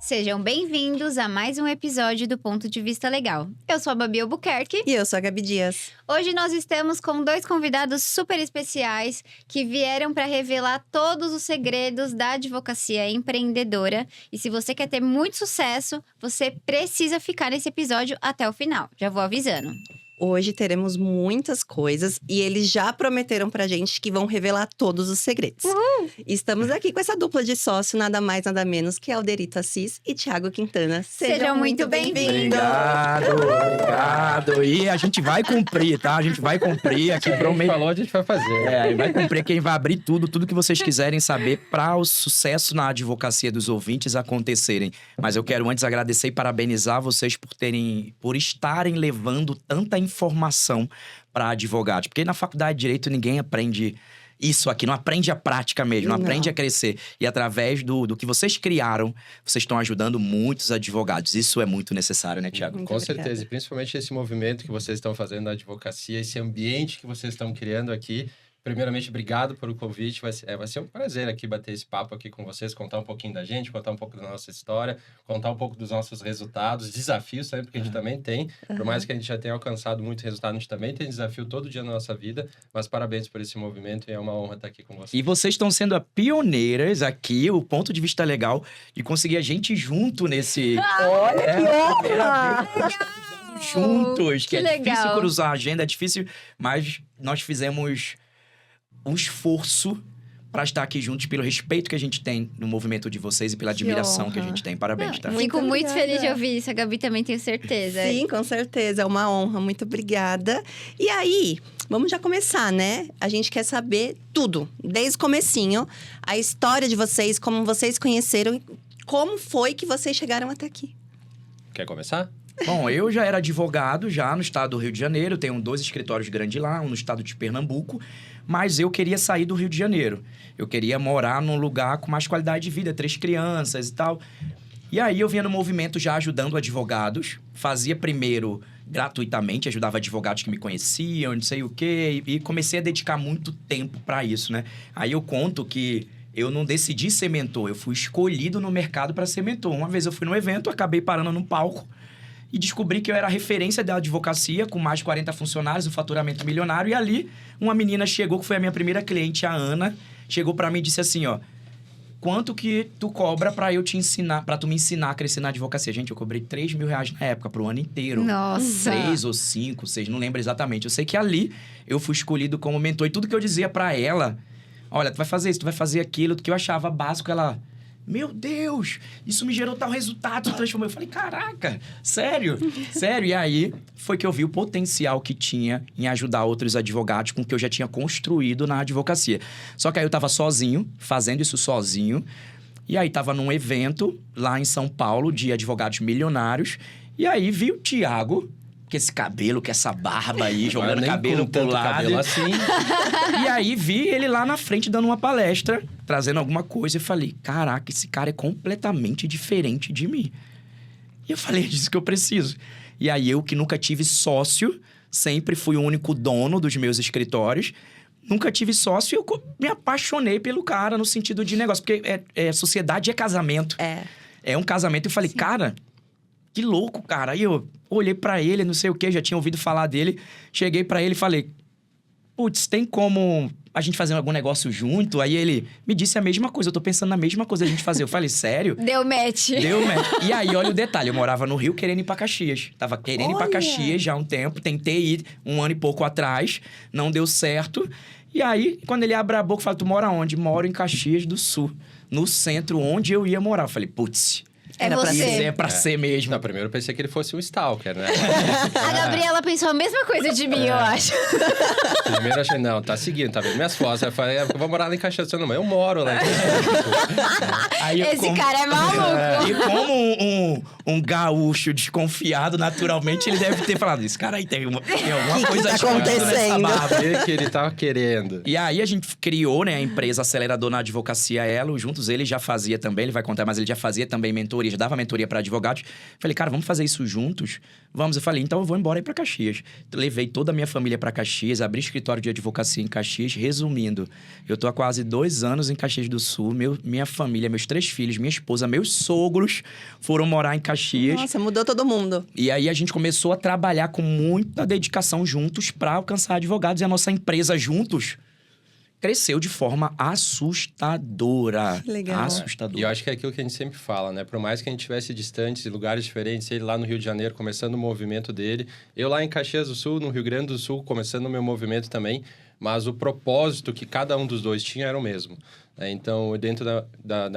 Sejam bem-vindos a mais um episódio do Ponto de Vista Legal. Eu sou a Babi Albuquerque. E eu sou a Gabi Dias. Hoje nós estamos com dois convidados super especiais que vieram para revelar todos os segredos da advocacia empreendedora. E se você quer ter muito sucesso, você precisa ficar nesse episódio até o final. Já vou avisando. Hoje teremos muitas coisas e eles já prometeram pra gente que vão revelar todos os segredos. Estamos aqui com essa dupla de sócio, nada mais, nada menos que Alderito Assis e Thiago Quintana. Sejam muito bem-vindos! Obrigado! E a gente vai cumprir, tá? A gente vai cumprir aqui. A gente falou, a gente vai fazer. Vai cumprir quem vai abrir tudo que vocês quiserem saber para o sucesso na advocacia dos ouvintes acontecerem. Mas eu quero antes agradecer e parabenizar vocês por estarem levando tanta informação para advogados. Porque na faculdade de Direito ninguém aprende isso aqui, não aprende a prática mesmo, não aprende a crescer. E através do que vocês criaram, vocês estão ajudando muitos advogados. Isso é muito necessário, né, Thiago? Com certeza, e principalmente esse movimento que vocês estão fazendo na advocacia, esse ambiente que vocês estão criando aqui. Primeiramente, obrigado pelo convite. Vai ser um prazer aqui bater esse papo aqui com vocês, contar um pouquinho da gente, contar um pouco da nossa história, contar um pouco dos nossos resultados, desafios também, porque a gente também tem. Por mais que a gente já tenha alcançado muito resultado, a gente também tem desafio todo dia na nossa vida. Mas parabéns por esse movimento e é uma honra estar aqui com vocês. E vocês estão sendo pioneiras aqui, o ponto de vista legal, de conseguir a gente junto nesse... Olha que honra! Juntos, que é legal. Difícil cruzar a agenda, é difícil, mas nós fizemos um esforço para estar aqui juntos pelo respeito que a gente tem no movimento de vocês e pela admiração que a gente tem. Parabéns, tá? Fico muito obrigada. feliz de ouvir isso. A Gabi também tenho certeza. Sim, com certeza. É uma honra. Muito obrigada. E aí, vamos já começar, né? A gente quer saber tudo, desde o comecinho. A história de vocês, como vocês conheceram, como foi que vocês chegaram até aqui. Quer começar? Bom, eu já era advogado já no estado do Rio de Janeiro. Tenho 2 escritórios grandes lá, um no estado de Pernambuco. Mas eu queria sair do Rio de Janeiro. Eu queria morar num lugar com mais qualidade de vida, 3 crianças e tal. E aí eu vinha no movimento já ajudando advogados. Fazia primeiro gratuitamente, ajudava advogados que me conheciam, não sei o quê. E comecei a dedicar muito tempo para isso, né? Aí eu conto que eu não decidi ser mentor. Eu fui escolhido no mercado para ser mentor. Uma vez eu fui num evento, acabei parando num palco. E descobri que eu era a referência da advocacia, com mais de 40 funcionários, um faturamento milionário. E ali, uma menina chegou, que foi a minha primeira cliente, a Ana, chegou pra mim e disse assim, ó, quanto que tu cobra pra eu te ensinar, pra tu me ensinar a crescer na advocacia? Gente, eu cobrei R$3 mil na época, pro ano inteiro. Nossa! 3 ou 5, 6, não lembro exatamente. Eu sei que ali eu fui escolhido como mentor. E tudo que eu dizia pra ela, olha, tu vai fazer isso, tu vai fazer aquilo, que eu achava básico, ela... Meu Deus, isso me gerou tal resultado, transformou. Eu falei, caraca, sério? Sério? E aí, foi que eu vi o potencial que tinha em ajudar outros advogados com o que eu já tinha construído na advocacia. Só que aí eu tava sozinho, fazendo isso sozinho. E aí, tava num evento lá em São Paulo, de advogados milionários. E aí, vi o Thiago... com esse cabelo, com essa barba aí, jogando cabelo pro lado. Cabelo assim. E aí, vi ele lá na frente dando uma palestra, trazendo alguma coisa. E falei, caraca, esse cara é completamente diferente de mim. E eu falei, é disso que eu preciso. E aí, eu que nunca tive sócio, sempre fui o único dono dos meus escritórios. Nunca tive sócio e eu me apaixonei pelo cara no sentido de negócio. Porque sociedade é casamento. É um casamento. E eu falei, cara... Que louco, cara. Aí eu olhei pra ele, não sei o quê, já tinha ouvido falar dele. Cheguei pra ele e falei, putz, tem como a gente fazer algum negócio junto? Aí ele me disse a mesma coisa, eu tô pensando na mesma coisa a gente fazer. Eu falei, sério? Deu match. Deu match. E aí, olha o detalhe, eu morava no Rio querendo ir pra Caxias. Tava querendo ir pra Caxias já há um tempo, tentei ir 1 ano e pouco atrás, não deu certo. E aí, quando ele abre a boca, fala, tu mora onde? Moro em Caxias do Sul, no centro onde eu ia morar. Eu falei, putz... É você. É pra ser mesmo. Não, primeiro eu pensei que ele fosse um stalker, né? A Gabriela pensou a mesma coisa de mim, eu acho. Primeiro eu achei, não, tá seguindo, tá vendo minhas fotos. Aí eu falei, eu vou morar lá em Caxias. Não, mas eu moro lá em Caxias. Aí Esse cara é maluco. E como um gaúcho desconfiado, naturalmente, ele deve ter falado, esse cara aí tem alguma coisa tá escondida nessa acontecendo? barba. O que ele tava querendo? E aí a gente criou, né, a empresa aceleradora na advocacia Elo. Juntos ele já fazia também, ele vai contar, mas ele já fazia também mentoria. mentorias, dava mentoria para advogados. Falei, cara, vamos fazer isso juntos? Vamos. Eu falei, então eu vou embora aí para Caxias. Levei toda a minha família para Caxias, abri escritório de advocacia em Caxias. Resumindo, eu tô há quase 2 anos em Caxias do Sul. Minha família, meus 3 filhos, minha esposa, meus sogros foram morar em Caxias. Nossa, mudou todo mundo. E aí a gente começou a trabalhar com muita dedicação juntos para alcançar advogados. E a nossa empresa juntos cresceu de forma assustadora. Que legal. Assustadora. E eu acho que é aquilo que a gente sempre fala, né? Por mais que a gente estivesse distantes, em lugares diferentes, ele lá no Rio de Janeiro começando o movimento dele, eu lá em Caxias do Sul, no Rio Grande do Sul, começando o meu movimento também, mas o propósito que cada um dos dois tinha era o mesmo. Então, dentro da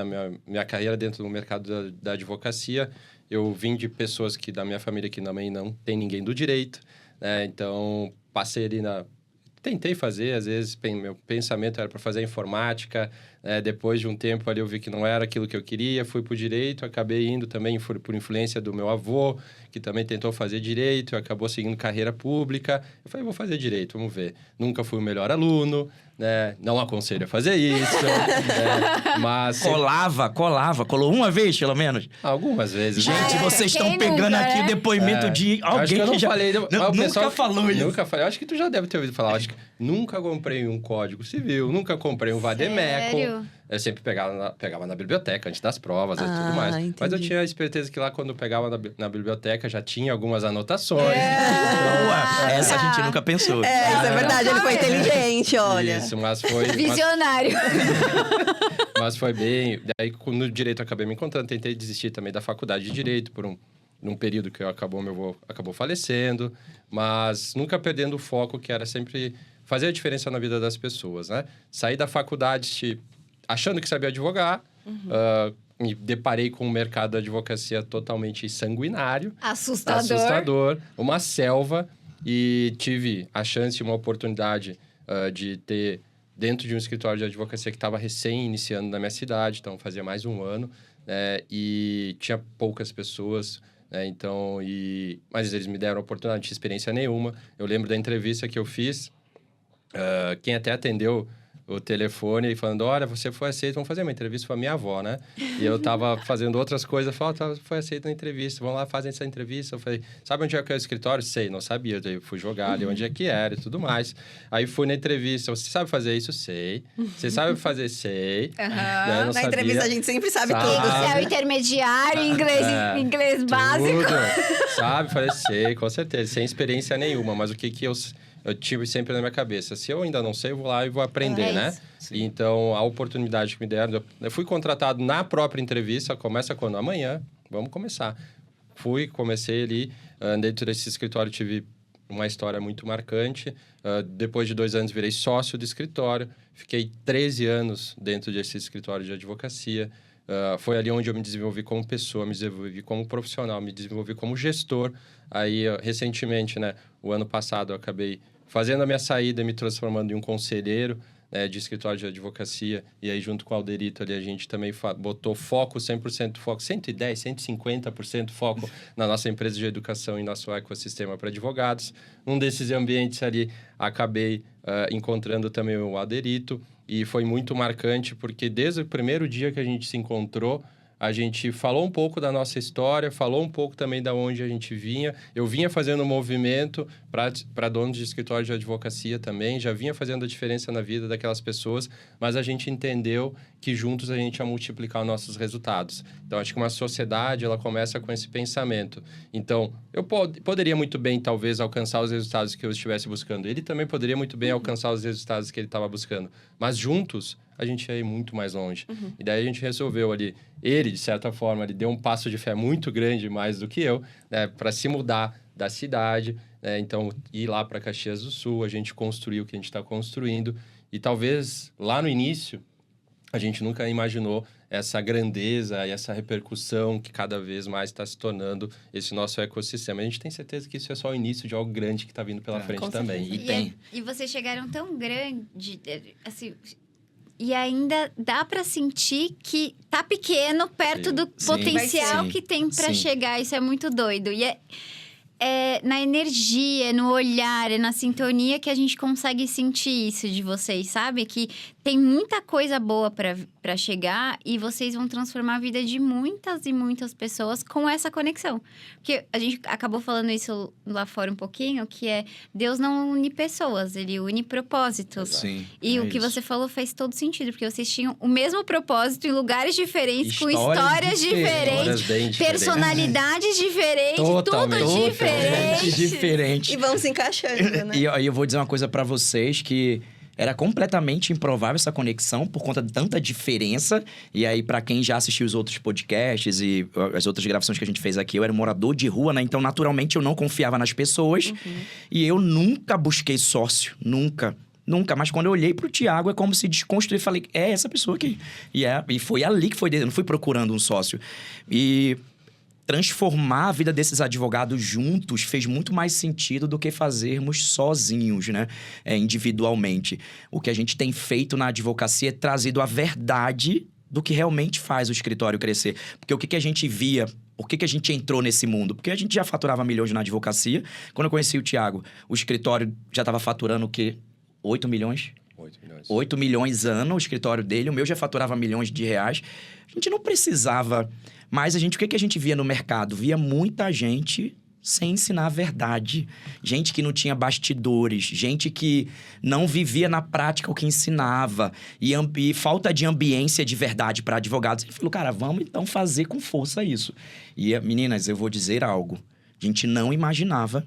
minha carreira, dentro do mercado da advocacia, eu vim de pessoas da minha família que também não tem ninguém do direito, né? Então, passei ali tentei fazer, às vezes meu pensamento era para fazer informática, depois de um tempo ali eu vi que não era aquilo que eu queria, fui para o direito, acabei indo também por influência do meu avô, que também tentou fazer direito, acabou seguindo carreira pública. Eu falei, vou fazer direito, vamos ver. Nunca fui o melhor aluno, né? Não aconselho a fazer isso, né? Mas... Colou uma vez, pelo menos? Algumas vezes. Gente, vocês estão quem pegando nunca, aqui né? o depoimento de alguém que já... falei, nunca falou isso. Nunca falei. Acho que tu já deve ter ouvido falar. Acho que nunca comprei um Código Civil, nunca comprei um Vademécum. Sério? Eu sempre pegava na biblioteca, antes das provas e tudo mais. Entendi. Mas eu tinha a certeza que lá, quando eu pegava na biblioteca, já tinha algumas anotações. Boa. Essa a gente nunca pensou. Isso é verdade, ele foi inteligente, olha. Isso, mas foi... Visionário. Mas foi bem... Daí, no direito, eu acabei me encontrando. Tentei desistir também da faculdade de direito num período que meu avô acabou falecendo. Mas nunca perdendo o foco, que era sempre fazer a diferença na vida das pessoas, né? Saí da faculdade achando que sabia advogar. Me deparei com um mercado da advocacia totalmente sanguinário. Assustador. Uma selva. E tive a chance, uma oportunidade de ter dentro de um escritório de advocacia que estava recém-iniciando na minha cidade. Então, fazia mais de um ano. E tinha poucas pessoas... mas eles me deram a oportunidade, não tinha experiência nenhuma. Eu lembro da entrevista que eu fiz, quem até atendeu o telefone falando, olha, você foi aceito, vamos fazer uma entrevista com a minha avó, né? E eu tava fazendo outras coisas, foi aceito na entrevista, vamos lá, fazem essa entrevista. Eu falei, sabe onde é que é o escritório? Sei, não sabia, daí eu fui jogar ali onde é que era e tudo mais. Aí fui na entrevista, você sabe fazer isso? Sei. Você sabe fazer? Sei. Na sabia. entrevista a gente sempre sabe tudo. Você é o intermediário, inglês básico. Tudo. Sabe? Falei, sei, com certeza, sem experiência nenhuma, mas o que eu tive sempre na minha cabeça. Se eu ainda não sei, eu vou lá e vou aprender, né? Então, a oportunidade que me deram... Eu fui contratado na própria entrevista. Começa quando? Amanhã. Vamos começar. Comecei ali. Dentro desse escritório, tive uma história muito marcante. Depois de 2 anos, virei sócio do escritório. Fiquei 13 anos dentro desse escritório de advocacia. Foi ali onde eu me desenvolvi como pessoa, me desenvolvi como profissional, me desenvolvi como gestor. Aí, recentemente, né? O ano passado, eu acabei fazendo a minha saída e me transformando em um conselheiro de escritório de advocacia. E aí, junto com o Alderito ali, a gente também botou foco, 100% foco, 110%, 150% foco na nossa empresa de educação e nosso ecossistema para advogados. Um desses ambientes ali, acabei encontrando também o Alderito. E foi muito marcante, porque desde o primeiro dia que a gente se encontrou, a gente falou um pouco da nossa história, falou um pouco também da onde a gente vinha. Eu vinha fazendo um movimento para donos de escritório de advocacia também, já vinha fazendo a diferença na vida daquelas pessoas, mas a gente entendeu que juntos a gente ia multiplicar os nossos resultados. Então, acho que uma sociedade, ela começa com esse pensamento. Então, eu poderia muito bem, talvez, alcançar os resultados que eu estivesse buscando. Ele também poderia muito bem alcançar os resultados que ele estava buscando. Mas juntos, a gente ia ir muito mais longe. E daí a gente resolveu ali, ele, de certa forma, ele deu um passo de fé muito grande, mais do que eu, né, para se mudar da cidade, né, então ir lá para Caxias do Sul, a gente construiu o que a gente está construindo, e talvez lá no início, a gente nunca imaginou essa grandeza e essa repercussão que cada vez mais está se tornando esse nosso ecossistema. A gente tem certeza que isso é só o início de algo grande que está vindo pela frente também. E vocês chegaram tão grande, assim... E ainda dá para sentir que tá pequeno perto do potencial que tem para chegar. Isso é muito doido. E é na energia, no olhar, é na sintonia que a gente consegue sentir isso de vocês, sabe? Que tem muita coisa boa para chegar e vocês vão transformar a vida de muitas e muitas pessoas com essa conexão. Porque a gente acabou falando isso lá fora um pouquinho, que é Deus não une pessoas, ele une propósitos. Sim. E o que você falou faz todo sentido, porque vocês tinham o mesmo propósito em lugares diferentes, com histórias diferentes, personalidades diferentes, Totalmente tudo diferente. Diferente. E vão se encaixando, né? E eu vou dizer uma coisa pra vocês que era completamente improvável essa conexão por conta de tanta diferença. E aí, pra quem já assistiu os outros podcasts e as outras gravações que a gente fez aqui, eu era morador de rua, né? Então, naturalmente, eu não confiava nas pessoas. E eu nunca busquei sócio, nunca. Mas quando eu olhei pro Thiago, é como se desconstruir. Falei, é essa pessoa aqui. E foi ali que foi, eu não fui procurando um sócio. E transformar a vida desses advogados juntos fez muito mais sentido do que fazermos sozinhos, né? Individualmente. O que a gente tem feito na advocacia é trazido a verdade do que realmente faz o escritório crescer. Porque o que a gente via... Por que a gente entrou nesse mundo? Porque a gente já faturava milhões na advocacia. Quando eu conheci o Thiago, o escritório já estava faturando o quê? 8 milhões? 8 milhões ano, o escritório dele. O meu já faturava milhões de reais. A gente não precisava... Mas o que a gente via no mercado? Via muita gente sem ensinar a verdade. Gente que não tinha bastidores. Gente que não vivia na prática o que ensinava. E falta de ambiência de verdade para advogados. Ele falou, cara, vamos então fazer com força isso. E, meninas, eu vou dizer algo. A gente não imaginava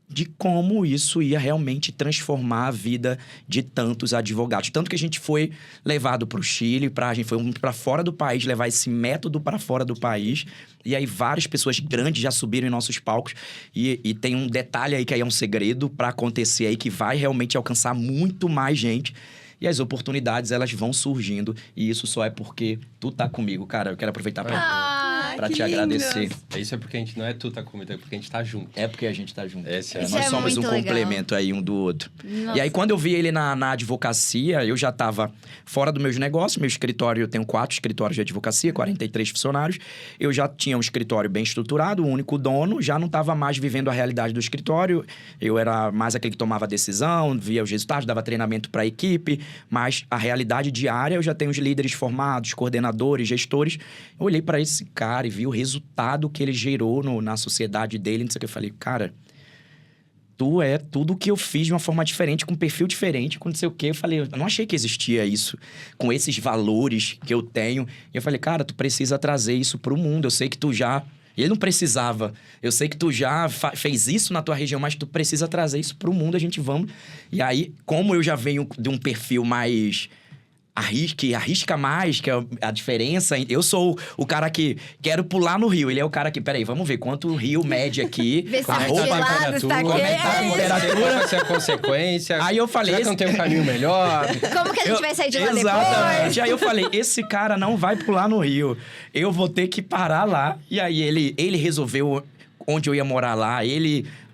de como isso ia realmente transformar a vida de tantos advogados. Tanto que a gente foi levado para o Chile, a gente foi para fora do país, levar esse método para fora do país. E aí várias pessoas grandes já subiram em nossos palcos. E tem um detalhe aí que aí é um segredo para acontecer aí, que vai realmente alcançar muito mais gente. E as oportunidades, elas vão surgindo. E isso só é porque tu tá comigo, cara. Eu quero aproveitar pra te agradecer. Isso é porque a gente não é tu tá comigo, é porque a gente tá junto. É porque a gente tá junto. Isso Nós é somos um muito legal. complemento aí um do outro. Nossa. E aí, quando eu vi ele na advocacia, eu já tava fora dos meus negócios. Meu escritório, eu tenho 4 escritórios de advocacia, 43 funcionários. Eu já tinha um escritório bem estruturado, o único dono. Já não tava mais vivendo a realidade do escritório. Eu era mais aquele que tomava decisão, via os resultados, dava treinamento pra equipe. Mas a realidade diária, eu já tenho os líderes formados, coordenadores, gestores. Eu olhei pra esse cara e vi o resultado que ele gerou na sociedade dele. Não sei o que. Eu falei, cara, tu é tudo que eu fiz de uma forma diferente, com um perfil diferente, com não sei o quê. Eu falei, eu não achei que existia isso, com esses valores que eu tenho. E eu falei, cara, tu precisa trazer isso pro mundo. Eu sei que tu já... Ele não precisava. Eu sei que tu já fez isso na tua região, mas tu precisa trazer isso pro mundo, a gente vamos... E aí, como eu já venho de um perfil mais... arrisca mais, que é a diferença. Eu sou o cara que quero pular no rio. Ele é o cara que, peraí, vamos ver quanto o rio mede aqui. Vê se a roupa, ventilado, tá como é que tá a quente. temperatura. Qual vai ser a consequência? Aí eu falei... Será que não tem um caminho melhor? Como que a gente vai sair de lá depois? Exatamente. Aí eu falei, esse cara não vai pular no rio. Eu vou ter que parar lá. E aí ele resolveu onde eu ia morar lá.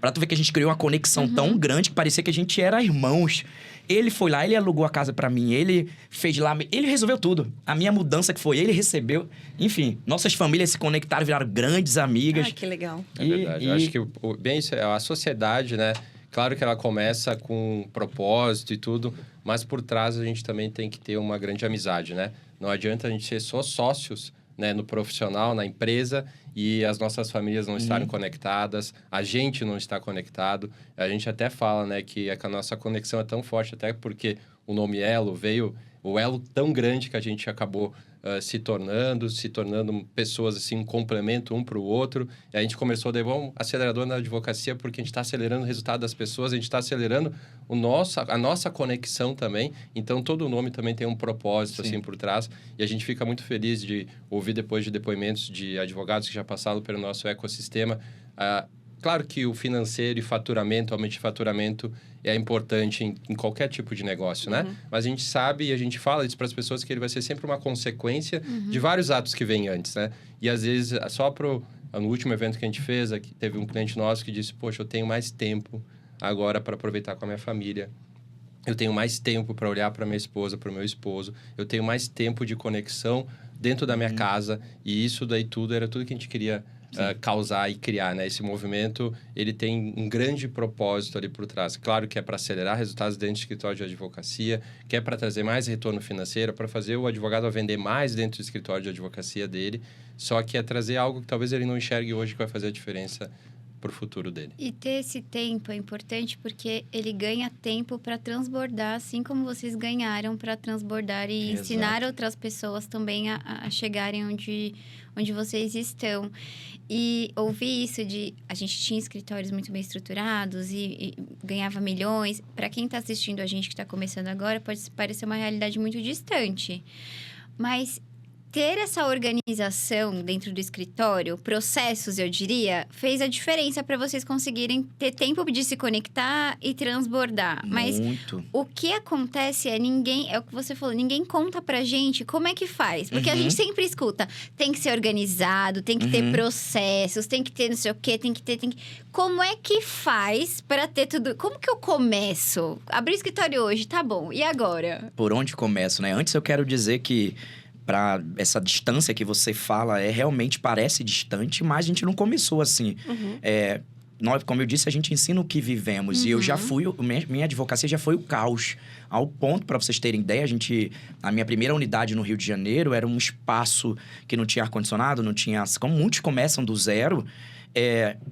Pra tu ver que a gente criou uma conexão tão grande que parecia que a gente era irmãos. Ele foi lá, ele alugou a casa pra mim, ele fez lá, ele resolveu tudo. A minha mudança que foi, ele recebeu. Enfim, nossas famílias se conectaram, viraram grandes amigas. Ah, que legal. É verdade. Eu acho que bem isso, a sociedade, né? Claro que ela começa com um propósito e tudo, mas por trás a gente também tem que ter uma grande amizade, né? Não adianta a gente ser só sócios, né, no profissional, na empresa, e as nossas famílias não estarem conectadas, a gente não está conectado. A gente até fala, né, que a nossa conexão é tão forte, até porque o nome Elo veio, o elo tão grande que a gente acabou se tornando pessoas, assim, um complemento um para o outro. E a gente começou a dar um acelerador na advocacia porque a gente está acelerando o resultado das pessoas, a gente está acelerando a nossa conexão também. Então, todo o nome também tem um propósito, assim, por trás. E a gente fica muito feliz de ouvir depois de depoimentos de advogados que já passaram pelo nosso ecossistema. Claro que o financeiro e faturamento, aumento de faturamento é importante em qualquer tipo de negócio, né? Mas a gente sabe e a gente fala isso para as pessoas que ele vai ser sempre uma consequência de vários atos que vêm antes, né? E às vezes, no último evento que a gente fez, aqui, teve um cliente nosso que disse, poxa, eu tenho mais tempo agora para aproveitar com a minha família. Eu tenho mais tempo para olhar para minha esposa, para o meu esposo. Eu tenho mais tempo de conexão dentro da minha casa. E isso daí tudo era tudo que a gente queria causar e criar, né? Esse movimento, ele tem um grande propósito ali por trás. Claro que é para acelerar resultados dentro do escritório de advocacia, que é para trazer mais retorno financeiro, para fazer o advogado vender mais dentro do escritório de advocacia dele, só que é trazer algo que talvez ele não enxergue hoje que vai fazer a diferença para o futuro dele. E ter esse tempo é importante porque ele ganha tempo para transbordar, assim como vocês ganharam para transbordar e Exato. ensinar outras pessoas também a chegarem onde vocês estão. E ouvir isso de... A gente tinha escritórios muito bem estruturados e ganhava milhões. Para quem está assistindo a gente que está começando agora, pode parecer uma realidade muito distante. Mas ter essa organização dentro do escritório, processos, eu diria, fez a diferença para vocês conseguirem ter tempo de se conectar e transbordar. Mas Muito. o que acontece é é o que você falou, ninguém conta pra gente como é que faz. Porque a gente sempre escuta, tem que ser organizado, tem que ter processos, tem que ter não sei o quê, tem que ter... Como é que faz para ter tudo? Como que eu começo? Abrir escritório hoje, tá bom, e agora? Por onde começo, né? Antes eu quero dizer que para essa distância que você fala, realmente parece distante, mas a gente não começou assim. Nós, como eu disse, a gente ensina o que vivemos. E eu já fui... Minha advocacia já foi o caos. Ao ponto, para vocês terem ideia, a minha primeira unidade no Rio de Janeiro era um espaço que não tinha ar-condicionado, não tinha... Como muitos começam do zero,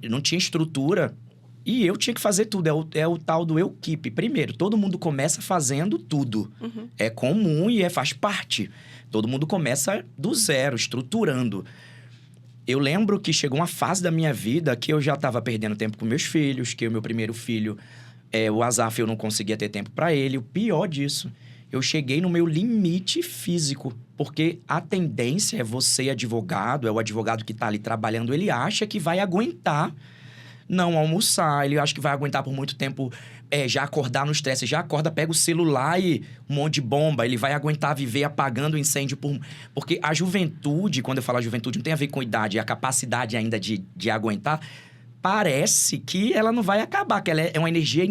não tinha estrutura. E eu tinha que fazer tudo. É o tal do eu-keep. Primeiro, todo mundo começa fazendo tudo. É comum e faz parte. Todo mundo começa do zero, estruturando. Eu lembro que chegou uma fase da minha vida que eu já estava perdendo tempo com meus filhos, que o meu primeiro filho, o Azaf, eu não conseguia ter tempo para ele. O pior disso, eu cheguei no meu limite físico. Porque a tendência é você, advogado, é o advogado que está ali trabalhando, ele acha que vai aguentar não almoçar, ele acha que vai aguentar por muito tempo, já acordar no estresse, já acorda, pega o celular e um monte de bomba, ele vai aguentar viver apagando o incêndio porque a juventude, quando eu falo juventude, não tem a ver com idade, a capacidade ainda de aguentar, parece que ela não vai acabar, que ela é uma energia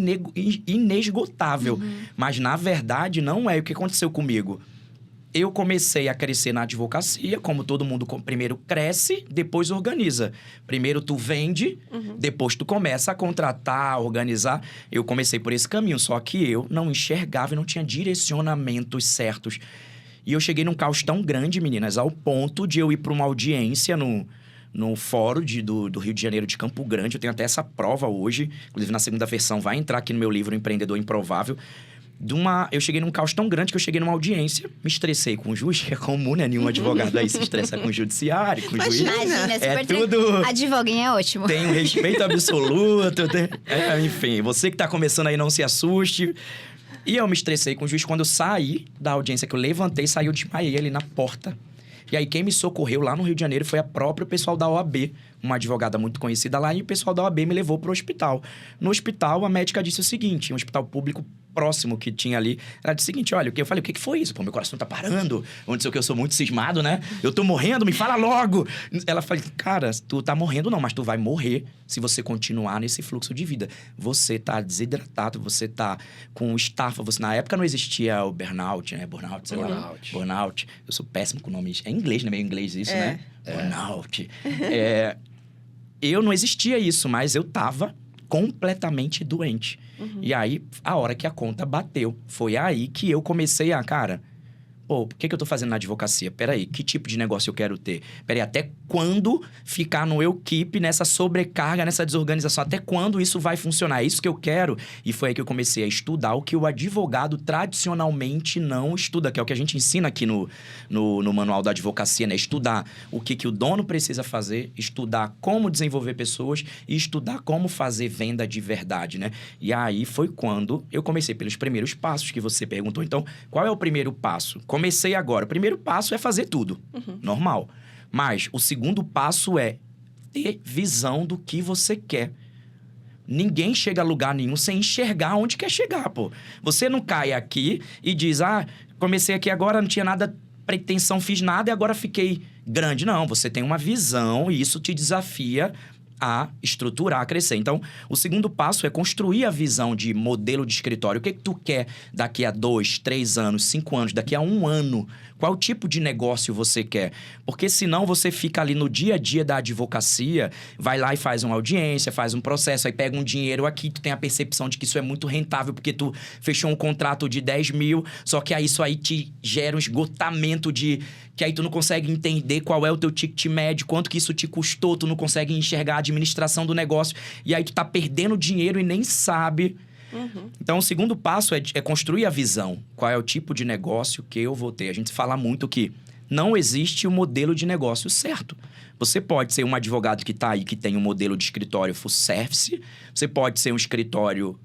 inesgotável, mas na verdade não é. O que aconteceu comigo? Eu comecei a crescer na advocacia, como todo mundo primeiro cresce, depois organiza. Primeiro tu vende, depois tu começa a contratar, organizar. Eu comecei por esse caminho, só que eu não enxergava e não tinha direcionamentos certos. E eu cheguei num caos tão grande, meninas, ao ponto de eu ir para uma audiência no fórum do Rio de Janeiro, de Campo Grande. Eu tenho até essa prova hoje, inclusive na segunda versão, vai entrar aqui no meu livro Empreendedor Improvável. Eu cheguei num caos tão grande que eu cheguei numa audiência, me estressei com o juiz, que é comum, né? Nenhum advogado aí se estressa com o judiciário, com o juiz. Imagina, super tudo... Advoguem é ótimo. Tem um respeito absoluto. Enfim, você que tá começando aí, não se assuste. E eu me estressei com o juiz. Quando eu saí da audiência, que eu levantei, saiu de desmaiei ali na porta. E aí, quem me socorreu lá no Rio de Janeiro foi a própria pessoal da OAB, uma advogada muito conhecida lá, e o pessoal da OAB me levou pro hospital. No hospital, a médica disse o seguinte, um hospital público próximo que tinha ali, ela disse o seguinte, olha, eu falei, o que foi isso? Pô, meu coração tá parando, onde sei o que, eu sou muito cismado, né? Eu tô morrendo, me fala logo! Ela falou, cara, tu tá morrendo não, mas tu vai morrer se você continuar nesse fluxo de vida. Você tá desidratado, você tá com estafa, na época não existia o burnout, né? Burnout, sei lá. Burnout. Eu sou péssimo com nomes. É inglês, né? Meio inglês isso, né? Burnout. Eu não existia isso, mas eu tava completamente doente. E aí, a hora que a conta bateu, foi aí que eu comecei cara, pô, o que eu tô fazendo na advocacia? Peraí, que tipo de negócio eu quero ter? Peraí, até quando ficar no eu-keep, nessa sobrecarga, nessa desorganização? Até quando isso vai funcionar? É isso que eu quero? E foi aí que eu comecei a estudar o que o advogado tradicionalmente não estuda, que é o que a gente ensina aqui no Manual da Advocacia, né? Estudar o que o dono precisa fazer, estudar como desenvolver pessoas e estudar como fazer venda de verdade, né? E aí foi quando eu comecei pelos primeiros passos que você perguntou. Então, qual é o primeiro passo? Comecei agora. O primeiro passo é fazer tudo. Normal. Mas o segundo passo é ter visão do que você quer. Ninguém chega a lugar nenhum sem enxergar onde quer chegar, pô. Você não cai aqui e diz, comecei aqui agora, não tinha nada, pretensão, fiz nada e agora fiquei grande. Não, você tem uma visão e isso te desafia a estruturar, a crescer. Então, o segundo passo é construir a visão de modelo de escritório. O que tu quer daqui a 2, 3 anos, 5 anos, daqui a 1 ano? Qual tipo de negócio você quer? Porque senão você fica ali no dia a dia da advocacia, vai lá e faz uma audiência, faz um processo, aí pega um dinheiro aqui, tu tem a percepção de que isso é muito rentável, porque tu fechou um contrato de 10 mil, só que aí isso aí te gera um esgotamento de... que aí tu não consegue entender qual é o teu ticket médio, quanto que isso te custou, tu não consegue enxergar a administração do negócio, e aí tu tá perdendo dinheiro e nem sabe... Então, o segundo passo é construir a visão. Qual é o tipo de negócio que eu vou ter? A gente fala muito que não existe o modelo de negócio certo. Você pode ser um advogado que está aí, que tem um modelo de escritório full service. Você pode ser um escritório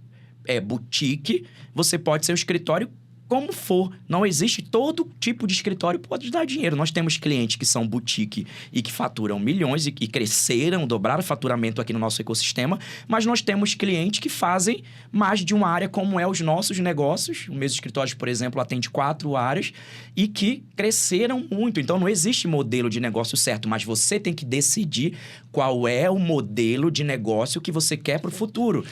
boutique. Você pode ser um escritório como for. Não existe todo tipo de escritório que pode dar dinheiro. Nós temos clientes que são boutique e que faturam milhões e cresceram, dobraram o faturamento aqui no nosso ecossistema, mas nós temos clientes que fazem mais de uma área, como é os nossos negócios. O Meus Escritórios, por exemplo, atende 4 áreas e que cresceram muito. Então, não existe modelo de negócio certo, mas você tem que decidir qual é o modelo de negócio que você quer para o futuro.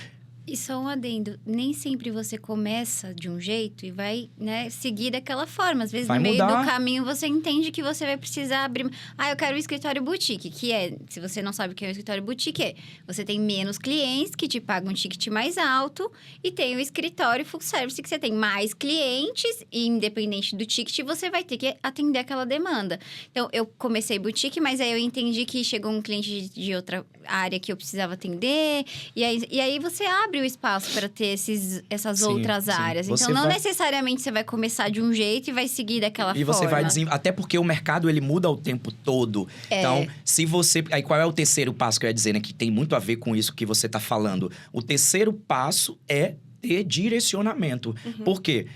E só um adendo, nem sempre você começa de um jeito e vai, né, seguir daquela forma. Às vezes, Vai no meio mudar. do caminho, você entende que você vai precisar abrir... eu quero um escritório boutique, que é... Se você não sabe o que é um escritório boutique, você tem menos clientes que te pagam um ticket mais alto e tem o escritório full service, que você tem mais clientes e, independente do ticket, você vai ter que atender aquela demanda. Então, eu comecei boutique, mas aí eu entendi que chegou um cliente de outra área que eu precisava atender. E aí você abre o espaço para ter essas Sim, outras sim. áreas. Você Então, não vai- necessariamente você vai começar de um jeito e vai seguir daquela E forma. você vai até porque o mercado ele muda o tempo todo. Então, se você... Aí qual é o terceiro passo que eu ia dizer, né? Que tem muito a ver com isso que você tá falando. O terceiro passo é ter direcionamento. Por quê?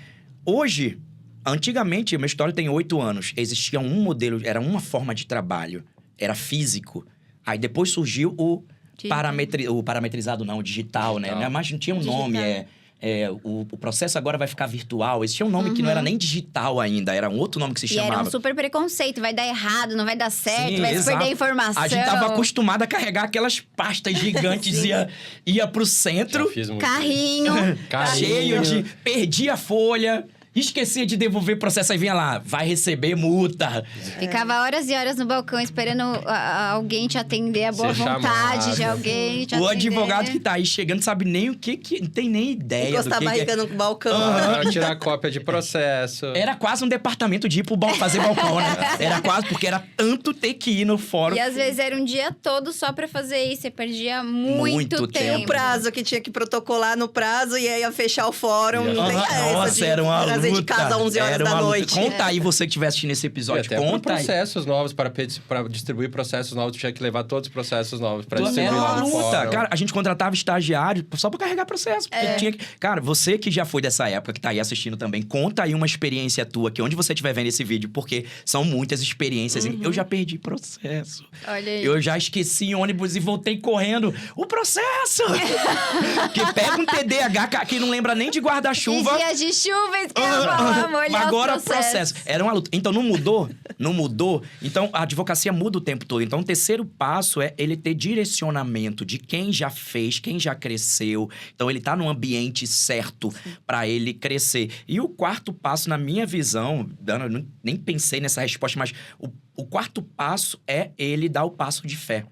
Hoje, antigamente, a minha história tem 8 anos. Existia um modelo, era uma forma de trabalho. Era físico. Aí depois surgiu o parametrizado, não, o digital, né? Digital. Mas não tinha um Digital. nome, o processo agora vai ficar virtual. Esse tinha um nome que não era nem digital ainda, era um outro nome que se E era chamava. um super preconceito. Vai dar errado, não vai dar certo, Sim, vai se exato. perder a informação. A gente tava acostumado a carregar aquelas pastas gigantes, ia pro centro, Já fiz muito Carrinho. cheio de... Perdia a folha, esquecia de devolver o processo, aí vinha lá, vai receber multa. Ficava horas e horas no balcão esperando alguém te atender, a boa Ser vontade chamado. de alguém te O atender. advogado que tá aí chegando sabe nem o que... Não tem nem ideia Encostar do a que barriga no balcão. Para tirar cópia de processo. Era quase um departamento de ir pro fazer balcão, né? Era quase, porque era tanto ter que ir no fórum. E às vezes era um dia todo só pra fazer isso. Você perdia muito Muito tempo. E o prazo que tinha que protocolar no prazo e aí ia fechar o fórum. Não tem essa Nossa, de era uma trazer luta. de casa às 11 horas Era da uma luta. noite. Conta aí, você que estiver assistindo esse E episódio, até para conta aí. processos novos, para distribuir processos novos, tinha que levar todos os processos novos para Era distribuir lá uma no luta. fórum. Cara, a gente contratava estagiário só pra carregar processo. Porque tinha que... Cara, você que já foi dessa época, que tá aí assistindo também, conta aí uma experiência tua, que onde você estiver vendo esse vídeo, porque são muitas experiências. Eu já perdi processo. Olha aí. Eu já esqueci ônibus e voltei correndo. O processo! Que pega um TDAH que não lembra nem de guarda-chuva. E dias de chuva, isso que eu ia falar, molhar Mas agora os processos. processo. Era uma luta. Então, não mudou? Não mudou? Então, a advocacia muda o tempo todo. Então, o terceiro passo é ele ter direcionamento de quem já fez, quem já cresceu. Então, ele tá num ambiente certo para ele crescer. E o quarto passo, na minha visão, Dana, eu nem pensei nessa resposta, mas o quarto passo é ele dar o passo de fé.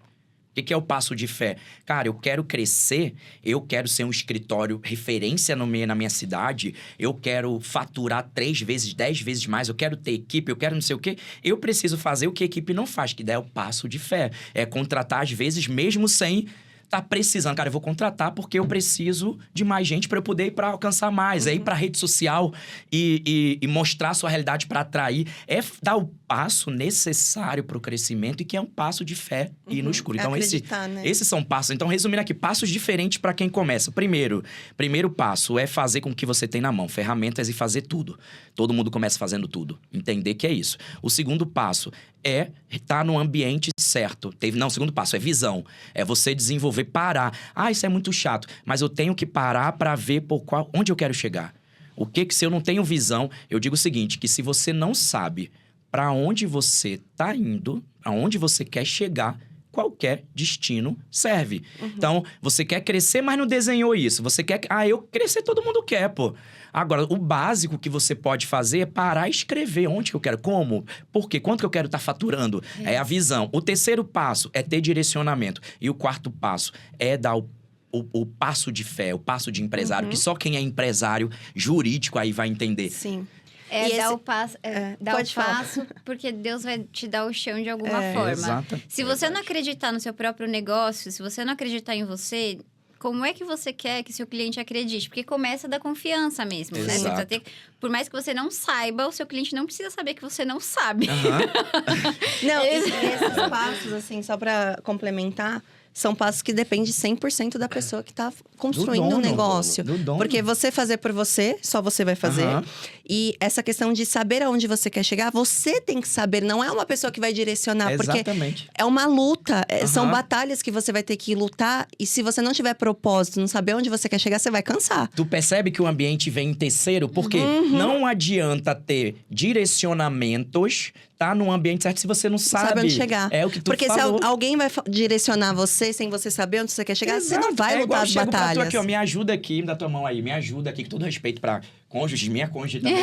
O que é o passo de fé? Cara, eu quero crescer, eu quero ser um escritório referência na minha cidade, eu quero faturar 3 vezes, 10 vezes mais, eu quero ter equipe, eu quero não sei o quê. Eu preciso fazer o que a equipe não faz, que daí é o passo de fé. É contratar, às vezes, mesmo sem tá precisando. Cara, eu vou contratar porque eu preciso de mais gente para eu poder ir para alcançar mais. É ir para rede social e mostrar a sua realidade para atrair. É dar o passo necessário para o crescimento e que é um passo de fé e ir no escuro. Então, acreditar, né? esses são passos. Então, resumindo aqui, passos diferentes para quem começa. Primeiro passo é fazer com o que você tem na mão, ferramentas e fazer tudo. Todo mundo começa fazendo tudo. Entender que é isso. O segundo passo é estar no ambiente certo. O segundo passo é visão. É você desenvolver, parar. Isso é muito chato, mas eu tenho que parar para ver onde eu quero chegar. Se eu não tenho visão, eu digo o seguinte, que se você não sabe para onde você está indo, aonde você quer chegar, qualquer destino serve. Então, você quer crescer, mas não desenhou isso. Você quer... eu crescer, todo mundo quer, pô. Agora, o básico que você pode fazer é parar e escrever onde que eu quero, como, por quê, quanto que eu quero estar faturando. É a visão. O terceiro passo é ter direcionamento. E o quarto passo é dar o passo de fé, o passo de empresário, que só quem é empresário jurídico aí vai entender. Sim. Dar o passo, pode falar. porque Deus vai te dar o chão de alguma forma. Exato. Se você não acreditar no seu próprio negócio, se você não acreditar em você, como é que você quer que seu cliente acredite? Porque começa da confiança mesmo, né? Você Exato. por mais que você não saiba, o seu cliente não precisa saber que você não sabe. Não, e esses passos, assim, só pra complementar, são passos que dependem 100% da pessoa que tá construindo o negócio. Do dono. Porque você fazer por você, só você vai fazer. E essa questão de saber aonde você quer chegar, você tem que saber. Não é uma pessoa que vai direcionar. Exatamente. Porque é uma luta. São batalhas que você vai ter que lutar. E se você não tiver propósito, não saber onde você quer chegar, você vai cansar. Tu percebe que o ambiente vem em terceiro? Porque não adianta ter direcionamentos, tá? Num ambiente certo se você não sabe. Onde chegar. É o que tu Porque falou. se alguém vai direcionar você sem você saber onde você quer chegar, você não vai igual lutar eu as chego pra tu batalhas. aqui, ó, me ajuda aqui, me dá tua mão aí, me ajuda aqui, com todo respeito pra cônjuge, minha cônjuge também.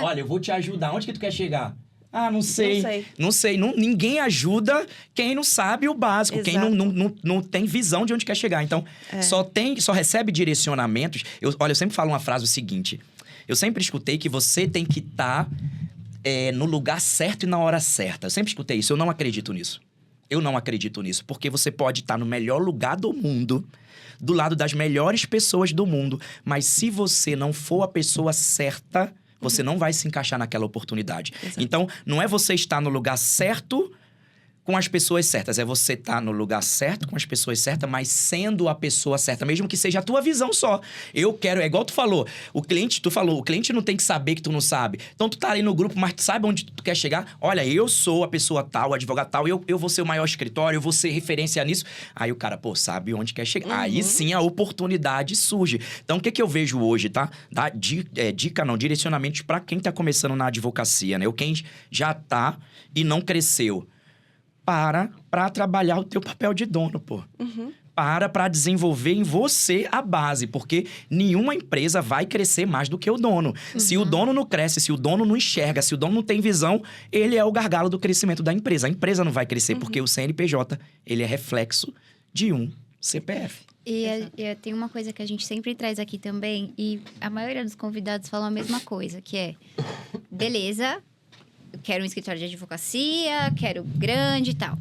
Olha, eu vou te ajudar. Onde que tu quer chegar? Ah, não sei. Não sei. Ninguém ajuda quem não sabe o básico, quem não tem visão de onde quer chegar. Então, só recebe direcionamentos. Eu sempre falo uma frase o seguinte. Eu sempre escutei que você tem que estar no lugar certo e na hora certa. Eu sempre escutei isso. Eu não acredito nisso. Eu não acredito nisso. Porque você pode estar no melhor lugar do mundo, do lado das melhores pessoas do mundo. Mas se você não for a pessoa certa, você não vai se encaixar naquela oportunidade. Exato. Então, não é você estar no lugar certo com as pessoas certas. É você estar no lugar certo com as pessoas certas, mas sendo a pessoa certa, mesmo que seja a tua visão só. Eu quero, é igual tu falou, o cliente não tem que saber que tu não sabe. Então, tu tá ali no grupo, mas tu sabe onde tu quer chegar? Olha, eu sou a pessoa tal, o advogado tal, eu vou ser o maior escritório, eu vou ser referência nisso. Aí o cara, sabe onde quer chegar. Aí sim a oportunidade surge. Então, o que eu vejo hoje, tá? Direcionamentos pra quem tá começando na advocacia, né? Ou quem já tá e não cresceu. Para trabalhar o teu papel de dono, pô. Para desenvolver em você a base, porque nenhuma empresa vai crescer mais do que o dono. Se o dono não cresce, se o dono não enxerga, se o dono não tem visão, ele é o gargalo do crescimento da empresa. A empresa não vai crescer, porque o CNPJ, ele é reflexo de um CPF. E tem uma coisa que a gente sempre traz aqui também, e a maioria dos convidados falam a mesma coisa, que é... Beleza... Quero um escritório de advocacia, quero grande e tal.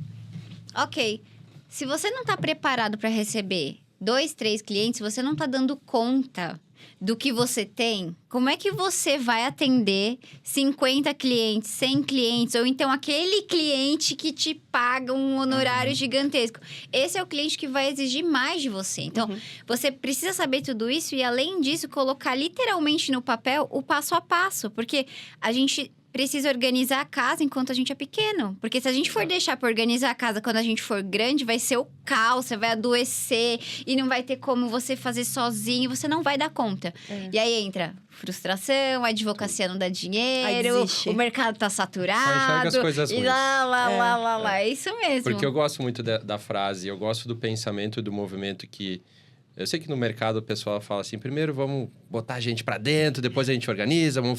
Ok. Se você não está preparado para receber 2, 3 clientes, se você não está dando conta do que você tem, como é que você vai atender 50 clientes, 100 clientes, ou então aquele cliente que te paga um honorário gigantesco? Esse é o cliente que vai exigir mais de você. Então, você precisa saber tudo isso e, além disso, colocar literalmente no papel o passo a passo. Porque a gente... precisa organizar a casa enquanto a gente é pequeno. Porque se a gente for deixar para organizar a casa quando a gente for grande, vai ser o caos, você vai adoecer e não vai ter como você fazer sozinho, você não vai dar conta. E aí entra frustração, a advocacia não dá dinheiro, o mercado tá saturado. As coisas e ruins. lá. É isso mesmo. Porque eu gosto muito da frase, eu gosto do pensamento e do movimento que... Eu sei que no mercado o pessoal fala assim, primeiro vamos botar a gente para dentro, depois a gente organiza, vamos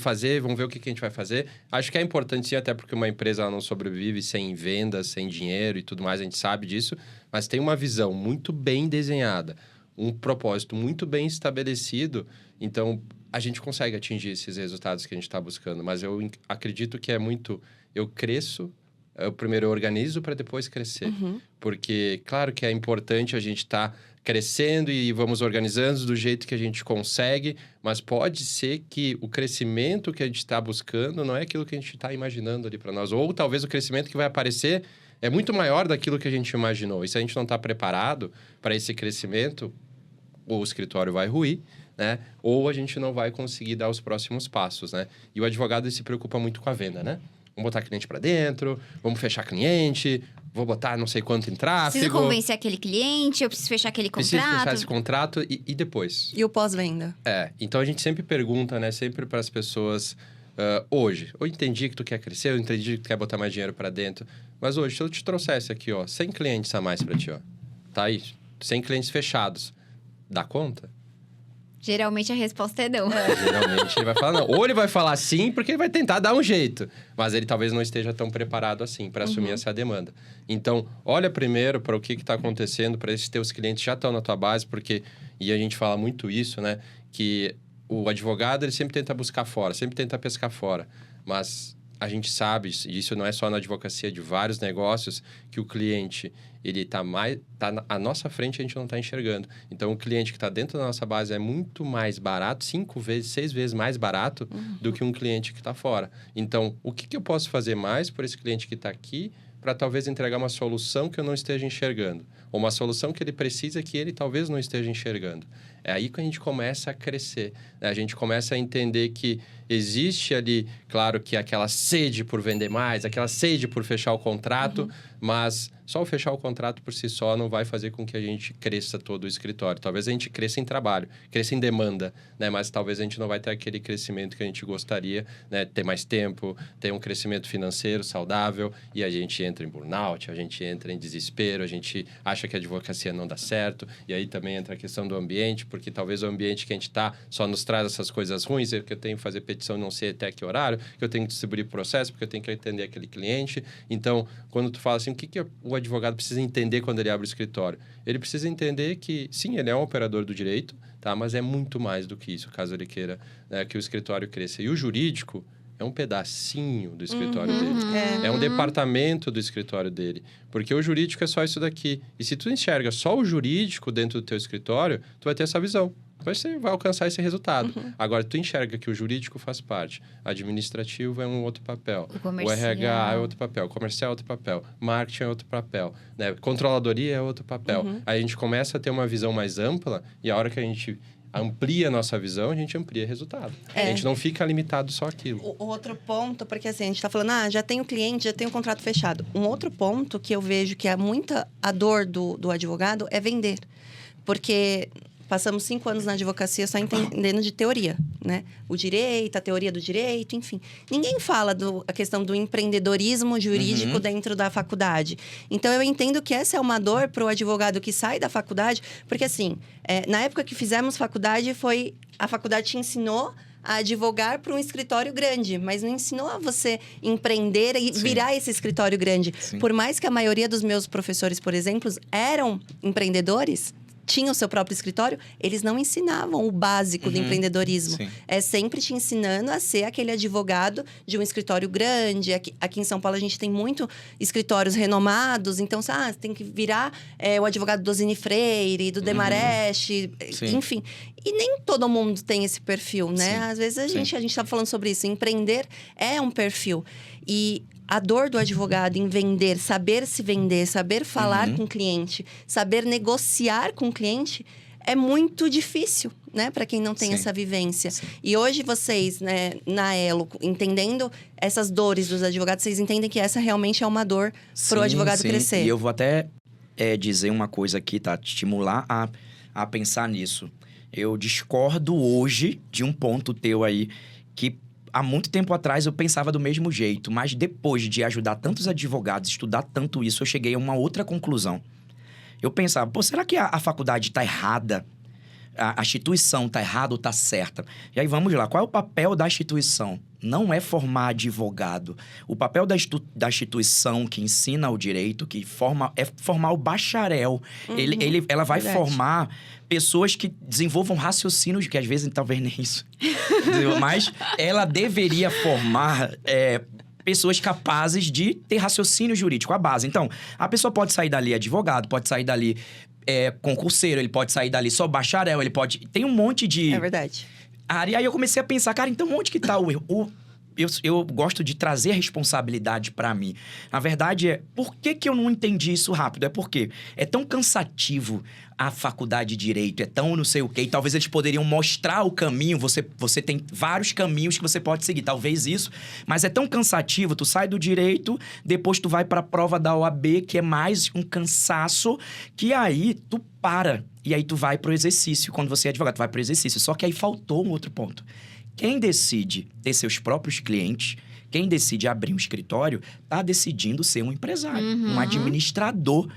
ver o que a gente vai fazer. Acho que é importante sim, até porque uma empresa ela não sobrevive sem vendas, sem dinheiro e tudo mais, a gente sabe disso. Mas tem uma visão muito bem desenhada, um propósito muito bem estabelecido. Então, a gente consegue atingir esses resultados que a gente está buscando. Mas eu acredito que é muito... Eu cresço, eu primeiro organizo para depois crescer. Porque, claro que é importante a gente estar... crescendo e vamos organizando do jeito que a gente consegue, mas pode ser que o crescimento que a gente está buscando não é aquilo que a gente está imaginando ali para nós. Ou talvez o crescimento que vai aparecer é muito maior daquilo que a gente imaginou. E se a gente não está preparado para esse crescimento, ou o escritório vai ruir, né? Ou a gente não vai conseguir dar os próximos passos, né? E o advogado se preocupa muito com a venda, né? Vamos botar cliente para dentro, vamos fechar cliente... Vou botar não sei quanto em tráfego. Preciso convencer aquele cliente, eu preciso fechar aquele contrato. Preciso fechar esse contrato e depois? E o pós-venda? Então a gente sempre pergunta, né? Sempre para as pessoas hoje, eu entendi que tu quer crescer, eu entendi que tu quer botar mais dinheiro para dentro, mas hoje, se eu te trouxesse aqui, ó, 100 clientes a mais para ti, ó, tá aí, 100 clientes fechados, dá conta? Geralmente a resposta é não. Geralmente ele vai falar não. Ou ele vai falar sim, porque ele vai tentar dar um jeito. Mas ele talvez não esteja tão preparado assim para assumir essa demanda. Então, olha primeiro para o que está acontecendo, para esses teus clientes já estão na tua base, porque... E a gente fala muito isso, né? Que o advogado, ele sempre tenta buscar fora, sempre tenta pescar fora. Mas a gente sabe, e isso não é só na advocacia de vários negócios, que o cliente... ele tá à nossa frente, a gente não está enxergando. Então, o cliente que está dentro da nossa base é muito mais barato, 5 vezes, 6 vezes mais barato do que um cliente que está fora. Então, o que eu posso fazer mais por esse cliente que está aqui para talvez entregar uma solução que eu não esteja enxergando? Ou uma solução que ele precisa que ele talvez não esteja enxergando. É aí que a gente começa a crescer, né? A gente começa a entender que existe ali, claro, que aquela sede por vender mais, aquela sede por fechar o contrato, mas só o fechar o contrato por si só não vai fazer com que a gente cresça todo o escritório. Talvez a gente cresça em trabalho, cresça em demanda, né? Mas talvez a gente não vai ter aquele crescimento que a gente gostaria, né? Ter mais tempo, ter um crescimento financeiro saudável, e a gente entra em burnout, a gente entra em desespero, a gente acha que a advocacia não dá certo, e aí também entra a questão do ambiente, porque talvez o ambiente que a gente está só nos traz essas coisas ruins, que eu tenho que fazer petição não sei até que horário, que eu tenho que distribuir processo, porque eu tenho que atender aquele cliente. Então, quando tu fala assim, o que o advogado precisa entender quando ele abre o escritório? Ele precisa entender que, sim, ele é um operador do direito, tá? Mas é muito mais do que isso, caso ele queira, né, que o escritório cresça. E o jurídico é um pedacinho do escritório dele. É um departamento do escritório dele. Porque o jurídico é só isso daqui. E se tu enxerga só o jurídico dentro do teu escritório, tu vai ter essa visão. Você vai alcançar esse resultado. Agora, tu enxerga que o jurídico faz parte. Administrativo é um outro papel. O RH é outro papel. Comercial é outro papel. Marketing é outro papel. Né? Controladoria é outro papel. Aí a gente começa a ter uma visão mais ampla e a hora que a gente amplia a nossa visão, a gente amplia resultado. A gente não fica limitado só àquilo. O outro ponto, porque assim, a gente está falando, já tem o cliente, já tem o contrato fechado. Um outro ponto que eu vejo que é muita a dor do advogado é vender. Porque passamos 5 anos na advocacia só entendendo de teoria, né? O direito, a teoria do direito, enfim. Ninguém fala a questão do empreendedorismo jurídico dentro da faculdade. Então, eu entendo que essa é uma dor para o advogado que sai da faculdade, porque assim, na época que fizemos faculdade, a faculdade te ensinou a advogar para um escritório grande, mas não ensinou a você empreender e virar esse escritório grande. Sim. Por mais que a maioria dos meus professores, por exemplo, eram empreendedores, tinham o seu próprio escritório, eles não ensinavam o básico do empreendedorismo. Sim. É sempre te ensinando a ser aquele advogado de um escritório grande. Aqui em São Paulo, a gente tem muito escritórios renomados. Então, você tem que virar o advogado do Osini Freire, do Demarest, enfim. E nem todo mundo tem esse perfil, né? Sim. Às vezes, a gente estava falando sobre isso. Empreender é um perfil. E a dor do advogado em vender, saber se vender, saber falar com o cliente, saber negociar com o cliente, é muito difícil, né? Para quem não tem essa vivência. Sim. E hoje vocês, né, na Elo, entendendo essas dores dos advogados, vocês entendem que essa realmente é uma dor para o advogado crescer. E eu vou até dizer uma coisa aqui, tá? Te estimular a pensar nisso. Eu discordo hoje de um ponto teu aí, que há muito tempo atrás eu pensava do mesmo jeito, mas depois de ajudar tantos advogados, estudar tanto isso, eu cheguei a uma outra conclusão. Eu pensava, será que a faculdade está errada? A instituição está errada ou está certa? E aí vamos lá, qual é o papel da instituição? Não é formar advogado. O papel da instituição que ensina o direito, é formar o bacharel. Ela vai formar pessoas que desenvolvam raciocínios, que às vezes talvez nem isso. Mas ela deveria formar pessoas capazes de ter raciocínio jurídico, a base. Então, a pessoa pode sair dali advogado, pode sair dali concurseiro, ele pode sair dali só bacharel, ele pode... Tem um monte de... É verdade. E aí eu comecei a pensar, cara, então onde que tá o erro? Eu gosto de trazer a responsabilidade pra mim. Na verdade, por que eu não entendi isso rápido? É porque é tão cansativo a faculdade de Direito, é tão não sei o quê. E talvez eles poderiam mostrar o caminho. Você tem vários caminhos que você pode seguir. Talvez isso. Mas é tão cansativo. Tu sai do Direito, depois tu vai pra prova da OAB, que é mais um cansaço, que aí tu para. E aí tu vai pro exercício. Quando você é advogado, tu vai pro exercício. Só que aí faltou um outro ponto. Quem decide ter seus próprios clientes, quem decide abrir um escritório, tá decidindo ser um empresário, um administrador.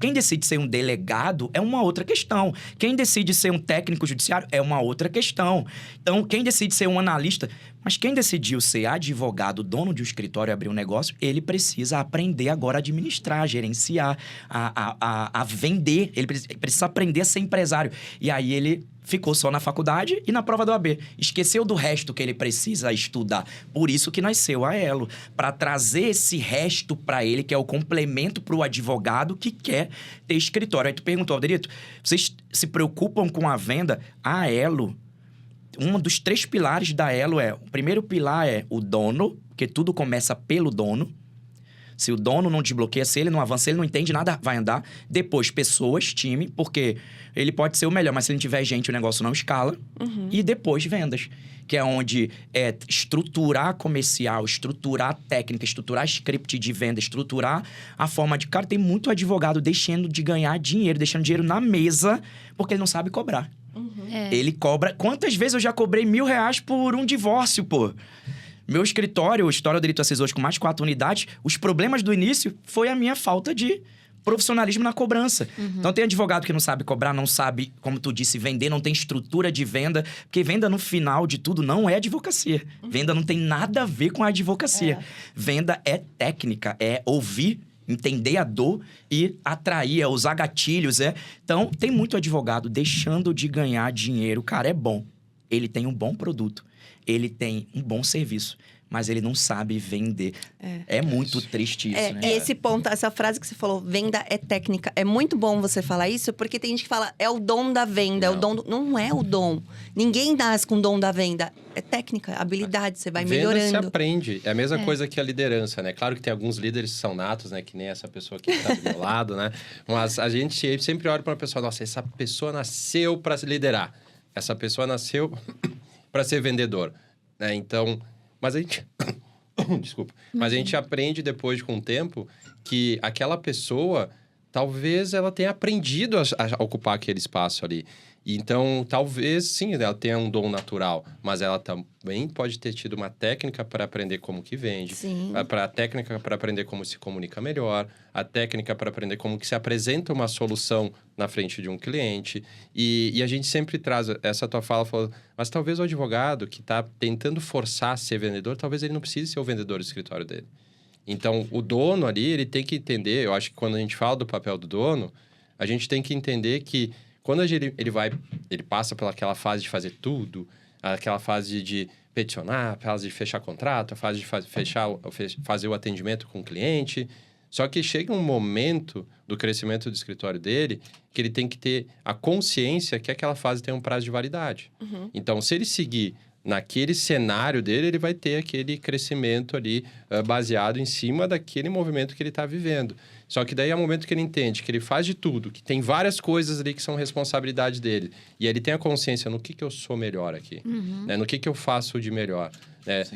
Quem decide ser um delegado é uma outra questão. Quem decide ser um técnico judiciário é uma outra questão. Então, quem decide ser um analista... Mas quem decidiu ser advogado, dono de um escritório e abrir um negócio, ele precisa aprender agora a administrar, a gerenciar, a vender. Ele precisa aprender a ser empresário. E aí ele ficou só na faculdade e na prova do AB. Esqueceu do resto que ele precisa estudar. Por isso que nasceu a Elo. Para trazer esse resto para ele, que é o complemento para o advogado que quer ter escritório. Aí tu perguntou, Alderito, vocês se preocupam com a venda? A Elo... Um dos 3 pilares da Elo o primeiro pilar é o dono, porque tudo começa pelo dono. Se o dono não desbloqueia, se ele não avança, ele não entende nada, vai andar. Depois, pessoas, time, porque ele pode ser o melhor, mas se ele não tiver gente, o negócio não escala. E depois, vendas, que é onde estruturar comercial, estruturar técnica, estruturar script de venda, estruturar a forma de... Cara, tem muito advogado deixando de ganhar dinheiro, deixando dinheiro na mesa, porque ele não sabe cobrar. Ele cobra... Quantas vezes eu já cobrei R$1.000 por um divórcio, pô? Meu escritório, o escritório do Direito Assessores com mais de 4 unidades, os problemas do início foi a minha falta de profissionalismo na cobrança. Então, tem advogado que não sabe cobrar, não sabe, como tu disse, vender, não tem estrutura de venda. Porque venda, no final de tudo, não é advocacia. Venda não tem nada a ver com a advocacia. Venda é técnica, é ouvir, entender a dor e atrair, usar gatilhos, Então, tem muito advogado deixando de ganhar dinheiro. Cara, é bom. Ele tem um bom produto. Ele tem um bom serviço. Mas ele não sabe vender. É muito triste isso, né? E esse ponto, essa frase que você falou, venda é técnica. É muito bom você falar isso, porque tem gente que fala, é o dom da venda, Não. é o dom Não é o dom. Ninguém nasce com o dom da venda. É técnica, habilidade, você vai Venda melhorando. se aprende. É a mesma coisa que a liderança, né? Claro que tem alguns líderes que são natos, né? Que nem essa pessoa aqui que tá do meu lado, né? Mas a gente sempre olha para uma pessoa, nossa, essa pessoa nasceu para liderar. Essa pessoa nasceu para ser vendedor, né? Então... Mas a gente... Desculpa. Mas a gente aprende depois, com o tempo, que aquela pessoa, talvez ela tenha aprendido a ocupar aquele espaço ali. Então, talvez, sim, ela tenha um dom natural. Mas ela também pode ter tido uma técnica para aprender como que vende. A técnica para aprender como se comunica melhor. A técnica para aprender como que se apresenta uma solução na frente de um cliente. E a gente sempre traz... Essa tua fala falou... Mas talvez o advogado que está tentando forçar a ser vendedor, talvez ele não precise ser o vendedor do escritório dele. Então, o dono ali, ele tem que entender... Eu acho que quando a gente fala do papel do dono, a gente tem que entender que quando ele passa pelaquela fase de fazer tudo, aquela fase de peticionar, a fase de fechar contrato, a fase de fazer o atendimento com o cliente. Só que chega um momento do crescimento do escritório dele que ele tem que ter a consciência que aquela fase tem um prazo de validade. Então, se ele seguir naquele cenário dele, ele vai ter aquele crescimento ali baseado em cima daquele movimento que ele está vivendo. Só que daí é o momento que ele entende que ele faz de tudo, que tem várias coisas ali que são responsabilidade dele. E ele tem a consciência no que eu sou melhor aqui, né? No que eu faço de melhor.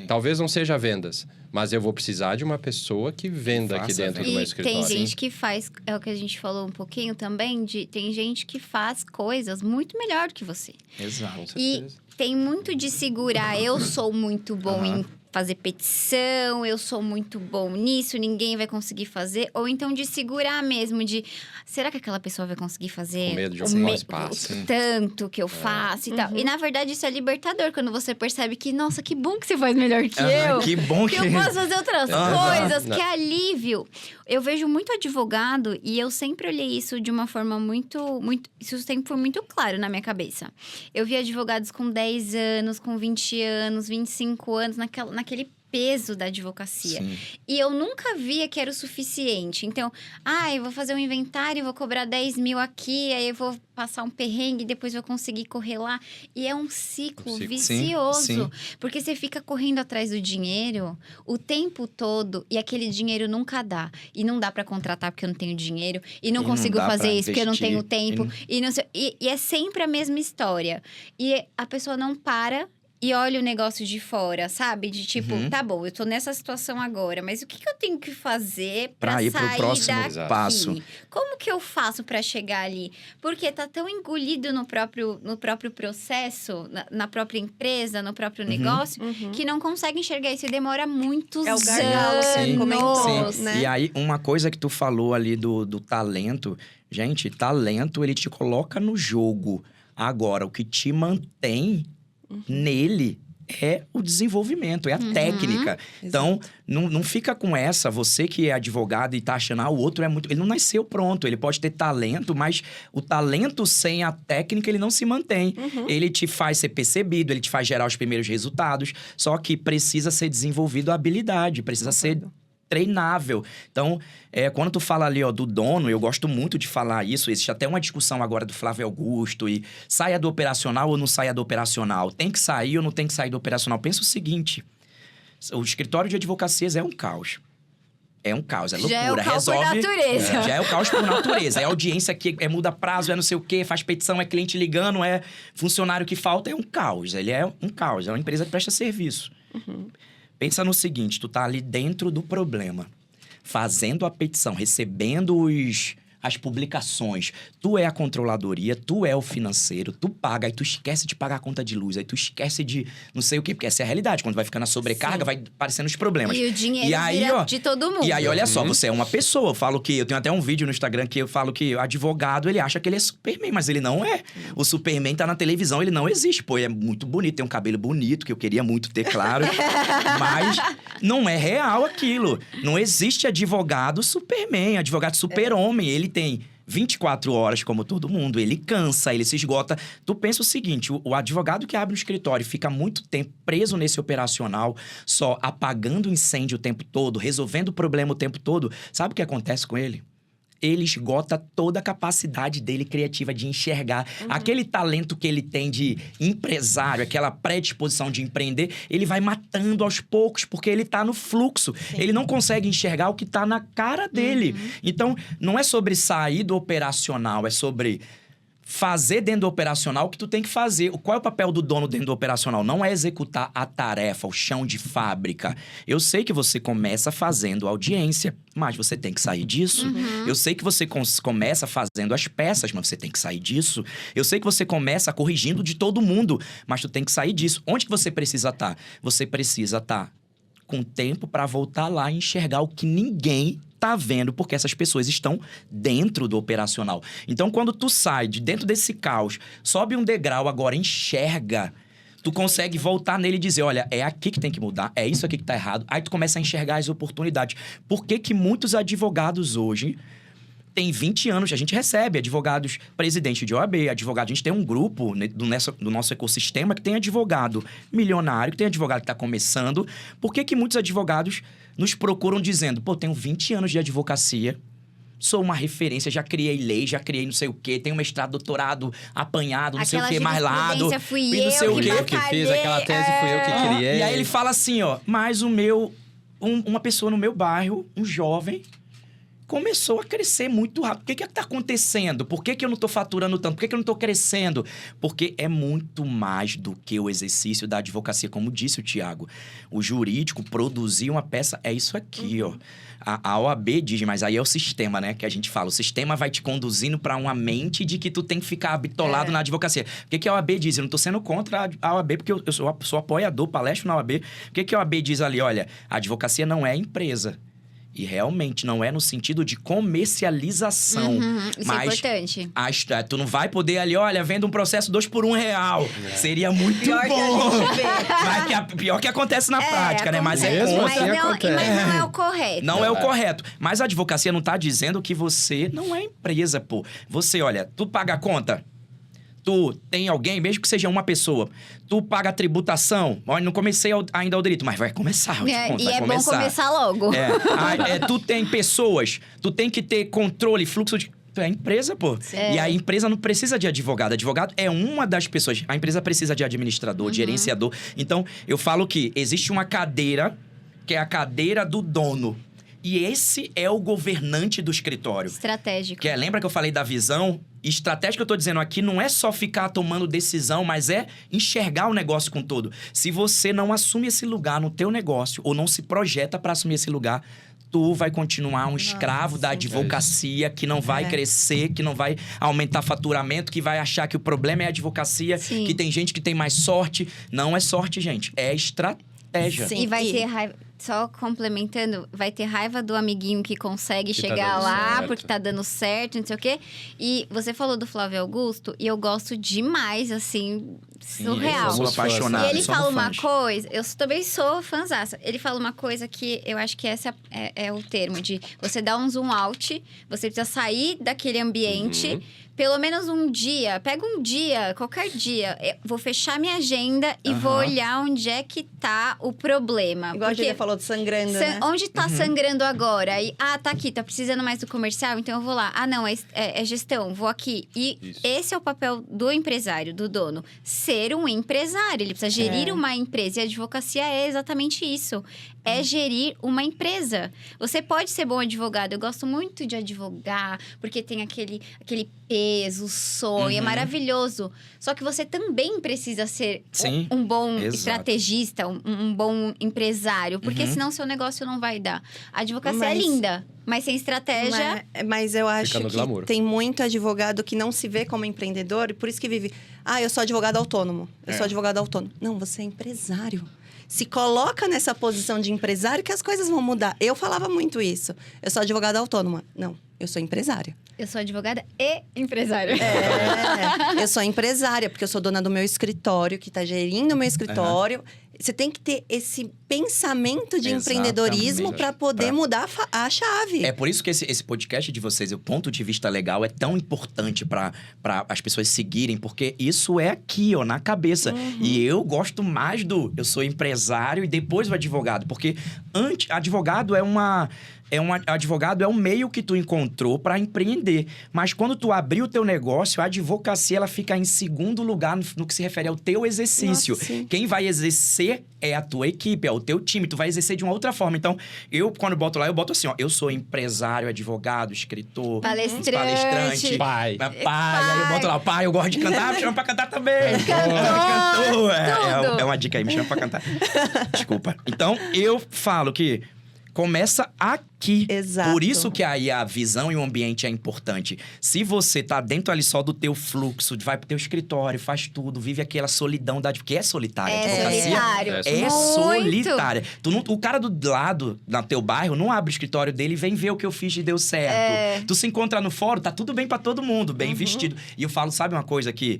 Talvez não seja vendas, mas eu vou precisar de uma pessoa que venda aqui dentro do meu escritório. E tem gente que faz, é o que a gente falou um pouquinho também, tem gente que faz coisas muito melhor do que você. Exato. Com certeza. E tem muito de segurar, eu sou muito bom em fazer petição, eu sou muito bom nisso, ninguém vai conseguir fazer. Ou então de segurar mesmo, de... Será que aquela pessoa vai conseguir fazer... Com medo de ocupar espaço. O tanto que eu faço e tal. E, na verdade, isso é libertador. Quando você percebe que, nossa, que bom que você faz melhor que eu. Que bom que eu posso fazer outras coisas. Que alívio. Eu vejo muito advogado e eu sempre olhei isso de uma forma muito... Isso sempre foi muito claro na minha cabeça. Eu vi advogados com 10 anos, com 20 anos, 25 anos, naquele peso da advocacia. Sim. E eu nunca via que era o suficiente. Então, eu vou fazer um inventário, vou cobrar 10 mil aqui, aí eu vou passar um perrengue, depois vou conseguir correr lá. E é um ciclo vicioso. Sim. Porque você fica correndo atrás do dinheiro o tempo todo e aquele dinheiro nunca dá. E não dá pra contratar porque eu não tenho dinheiro. E não consigo fazer isso porque eu não tenho tempo. E é sempre a mesma história. E a pessoa não para... e olha o negócio de fora, sabe? De tipo, tá bom, eu tô nessa situação agora, mas o que eu tenho que fazer Pra ir pro sair próximo daqui? passo. Como que eu faço pra chegar ali? Porque tá tão engolido no próprio processo, na própria empresa, no próprio negócio, que não consegue enxergar isso e demora muitos É o anos. gargalo que você comentou, Sim. né? E aí, uma coisa que tu falou ali do talento. Gente, talento, ele te coloca no jogo. Agora, o que te mantém nele é o desenvolvimento, é a técnica. Então, não fica com essa, você que é advogado e tá achando, o outro é muito... Ele não nasceu pronto, ele pode ter talento, mas o talento sem a técnica, ele não se mantém. Ele te faz ser percebido, ele te faz gerar os primeiros resultados, só que precisa ser desenvolvido a habilidade, precisa ser treinável. Então, quando tu fala ali, do dono, eu gosto muito de falar isso. Existe até uma discussão agora do Flávio Augusto e saia do operacional ou não saia do operacional? Tem que sair ou não tem que sair do operacional? Pensa o seguinte, o escritório de advocacias é um caos. É um caos, é loucura. Já é o caos Resolve, por natureza. Já é o caos por natureza. É audiência que muda prazo, é não sei o quê, faz petição, é cliente ligando, é funcionário que falta, é um caos. Ele é um caos, é uma empresa que presta serviço. Pensa no seguinte, tu tá ali dentro do problema, fazendo a petição, recebendo as publicações. Tu é a controladoria, tu é o financeiro, tu paga, aí tu esquece de pagar a conta de luz, aí tu esquece de não sei o quê, porque essa é a realidade. Quando vai ficando a sobrecarga, vai aparecendo os problemas. E o dinheiro vira de todo mundo. E aí, olha só, você é uma pessoa. Eu tenho até um vídeo no Instagram que eu falo que o advogado, ele acha que ele é Superman, mas ele não é. O Superman tá na televisão, ele não existe. Pô, ele é muito bonito, tem um cabelo bonito, que eu queria muito ter, claro. Mas não é real aquilo. Não existe advogado Superman, advogado super-homem. Ele tem 24 horas, como todo mundo. Ele cansa, ele se esgota. Tu pensa o seguinte, o advogado que abre um escritório e fica muito tempo preso nesse operacional, só apagando incêndio o tempo todo, resolvendo o problema o tempo todo, sabe o que acontece com ele? Ele esgota toda a capacidade dele criativa de enxergar. Aquele talento que ele tem de empresário, aquela predisposição de empreender, ele vai matando aos poucos, porque ele tá no fluxo. Ele não consegue enxergar o que tá na cara dele. Então, não é sobre sair do operacional, é sobre fazer dentro do operacional o que tu tem que fazer. Qual é o papel do dono dentro do operacional? Não é executar a tarefa, o chão de fábrica. Eu sei que você começa fazendo audiência, mas você tem que sair disso. Eu sei que você começa fazendo as peças, mas você tem que sair disso. Eu sei que você começa corrigindo de todo mundo, mas tu tem que sair disso. Onde que você precisa estar? Você precisa estar com tempo para voltar lá e enxergar o que ninguém tá vendo, porque essas pessoas estão dentro do operacional. Então, quando tu sai de dentro desse caos, sobe um degrau, agora enxerga, tu consegue voltar nele e dizer, olha, é aqui que tem que mudar, é isso aqui que tá errado. Aí tu começa a enxergar as oportunidades. Por que que muitos advogados hoje tem 20 anos, a gente recebe advogados presidente de OAB, advogado, a gente tem um grupo do nosso ecossistema que tem advogado milionário, que tem advogado que está começando. Por que que muitos advogados nos procuram dizendo, pô, tenho 20 anos de advocacia, sou uma referência, já criei lei, já criei não sei o quê, tenho mestrado, doutorado, apanhado, não sei o quê, mais lado, fui e não sei eu o quê. Eu que fiz, aquela tese fui eu que criei. E aí ele fala assim, mas uma pessoa no meu bairro, um jovem, começou a crescer muito rápido. O que está acontecendo? Por que eu não estou faturando tanto? Por que eu não estou crescendo? Porque é muito mais do que o exercício da advocacia, como disse o Tiago. O jurídico, produzir uma peça, é isso aqui, A OAB diz, mas aí é o sistema, né? Que a gente fala. O sistema vai te conduzindo para uma mente de que tu tem que ficar bitolado na advocacia. O que a OAB diz? Eu não estou sendo contra a OAB, porque eu sou apoiador, palestro na OAB. O que a OAB diz ali? Olha, a advocacia não é empresa. E realmente não é no sentido de comercialização. Isso mas é importante. Tu não vai poder ali, olha, vendo um processo 2 por R$1. Seria muito Pior que a bom. gente vê. Mas pior que acontece na prática, né? Mas é Mesmo contra. assim acontece. Mas não é o correto. Não é o correto. Mas a advocacia não tá dizendo que você não é empresa, pô. Você, olha, tu paga a conta? Tu tem alguém, mesmo que seja uma pessoa, tu paga a tributação? Olha, não comecei ainda ao direito, mas vai começar. Bom começar logo. Tu tem pessoas, tu tem que ter controle, fluxo de... Tu é empresa, pô. E a empresa não precisa de advogado. Advogado é uma das pessoas. A empresa precisa de administrador, de gerenciador. Então, eu falo que existe uma cadeira, que é a cadeira do dono. E esse é o governante do escritório. Estratégico. Lembra que eu falei da visão? Estratégia que eu tô dizendo aqui não é só ficar tomando decisão, mas é enxergar o negócio com todo. Se você não assume esse lugar no teu negócio, ou não se projeta para assumir esse lugar, tu vai continuar um escravo da advocacia, que não vai crescer, que não vai aumentar faturamento, que vai achar que o problema é a advocacia, que tem gente que tem mais sorte. Não é sorte, gente. É estratégia. E vai ter raiva... Só complementando, vai ter raiva do amiguinho que consegue Que tá chegar dando lá certo. porque tá dando certo, não sei o quê. E você falou do Flávio Augusto, e eu gosto demais, assim, surreal. Eu sou apaixonado. E ele somos fala uma fãs. coisa, eu também sou fãzaça. Ele fala uma coisa que eu acho que essa é o termo de você dar um zoom out, você precisa sair daquele ambiente. Pelo menos um dia, pega um dia, qualquer dia, eu vou fechar minha agenda e vou olhar onde é que tá o problema. Igual a Julia falou de sangrando, né? Onde tá sangrando agora? Aí, tá aqui, tá precisando mais do comercial, então eu vou lá. Não, é gestão, vou aqui. E Isso. esse é o papel do empresário, do dono. Ser um empresário, ele precisa gerir uma empresa. E a advocacia é exatamente isso. É gerir uma empresa. Você pode ser bom advogado. Eu gosto muito de advogar, porque tem aquele peso, sonho, é maravilhoso. Só que você também precisa ser Sim, um bom exato. estrategista, um bom empresário, porque senão seu negócio não vai dar. A advocacia é linda, mas sem estratégia... Mas eu acho Fica no que glamour. tem muito advogado que não se vê como empreendedor e por isso que vive... eu sou advogado autônomo. Eu sou advogado autônomo. Não, você é empresário. Se coloca nessa posição de empresário que as coisas vão mudar. Eu falava muito isso. Eu sou advogada autônoma. Não, eu sou empresária. Eu sou advogada e empresária. Eu sou empresária, porque eu sou dona do meu escritório, que tá gerindo o meu escritório. Você tem que ter esse pensamento de empreendedorismo para poder mudar a chave. É por isso que esse podcast de vocês, o ponto de vista legal, é tão importante para as pessoas seguirem, porque isso é aqui, ó, na cabeça. E eu gosto mais eu sou empresário e depois o advogado, porque advogado advogado é um meio que tu encontrou para empreender. Mas quando tu abrir o teu negócio, a advocacia ela fica em segundo lugar no que se refere ao teu exercício. Nossa, sim. Quem vai exercer é a tua equipe, é o teu time. Tu vai exercer de uma outra forma. Então, quando boto lá, eu boto assim, ó. Eu sou empresário, advogado, escritor... Palestrante. Pai. Aí eu boto lá, pai, eu gosto de cantar, me chama pra cantar também. Cantor, Cantor. É uma dica aí, me chama pra cantar. Desculpa. Então, eu falo que começa aqui. Exato. Por isso que aí a visão e o ambiente é importante. Se você tá dentro ali só do teu fluxo, vai pro teu escritório, faz tudo, vive aquela solidão da... Porque é solitária. a advocacia solitário. É Muito. solitária. O cara do lado, no teu bairro, não abre o escritório dele e vem ver o que eu fiz e deu certo. Tu se encontra no fórum, tá tudo bem pra todo mundo, bem vestido. E eu falo, sabe uma coisa que...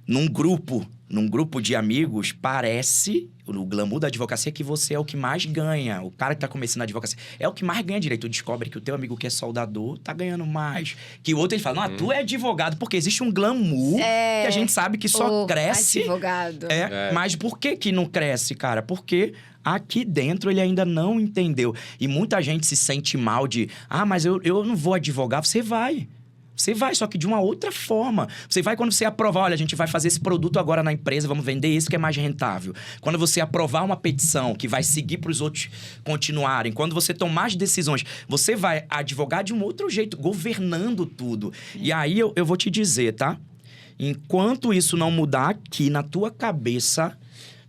Num grupo de amigos, parece, o glamour da advocacia, que você é o que mais ganha. O cara que tá começando a advocacia é o que mais ganha direito. Tu descobre que o teu amigo que é soldador tá ganhando mais. Que o outro, ele fala, não, tu é advogado. Porque existe um glamour que a gente sabe que só cresce. Advogado. Mas por que não cresce, cara? Porque... Aqui dentro ele ainda não entendeu. E muita gente se sente mal de... mas eu não vou advogar. Você vai. Você vai, só que de uma outra forma. Você vai quando você aprovar, olha, a gente vai fazer esse produto agora na empresa, vamos vender esse que é mais rentável. Quando você aprovar uma petição que vai seguir para os outros continuarem, quando você tomar as decisões, você vai advogar de um outro jeito, governando tudo. E aí eu vou te dizer, tá? Enquanto isso não mudar aqui na tua cabeça,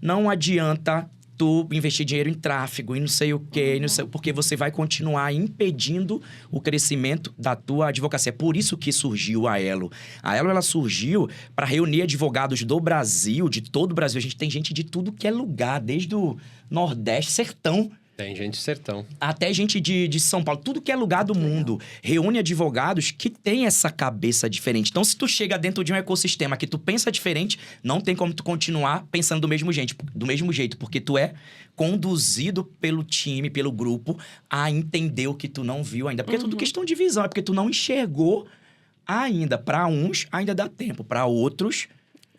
não adianta tu investir dinheiro em tráfego e não sei o quê, porque você vai continuar impedindo o crescimento da tua advocacia. É por isso que surgiu a Elo. A Elo, ela surgiu para reunir advogados do Brasil, de todo o Brasil. A gente tem gente de tudo que é lugar, desde o Nordeste, Sertão, Tem gente sertão. até gente de São Paulo, tudo que é lugar do mundo. Reúne advogados que têm essa cabeça diferente. Então, se tu chega dentro de um ecossistema que tu pensa diferente, não tem como tu continuar pensando do mesmo jeito, porque tu é conduzido pelo time, pelo grupo, a entender o que tu não viu ainda. Porque é tudo questão de visão, é porque tu não enxergou ainda. Para uns, ainda dá tempo. Para outros...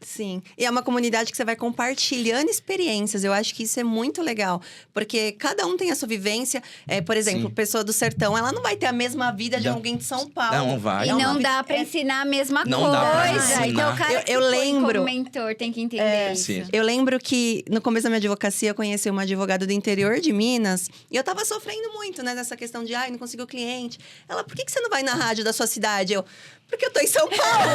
Sim. E é uma comunidade que você vai compartilhando experiências. Eu acho que isso é muito legal. Porque cada um tem a sua vivência. Por exemplo, Sim. pessoa do sertão, ela não vai ter a mesma vida de Não. alguém de São Paulo. Não vai. E É uma não vida- dá pra ensinar a mesma Não coisa. dá pra ensinar. Então, o cara que Eu foi lembro- como mentor tem que entender isso. Sim. Eu lembro que no começo da minha advocacia eu conheci uma advogada do interior de Minas e eu tava sofrendo muito, né, nessa questão de não conseguiu cliente. Ela, por que você não vai na rádio da sua cidade? Eu, porque eu tô em São Paulo.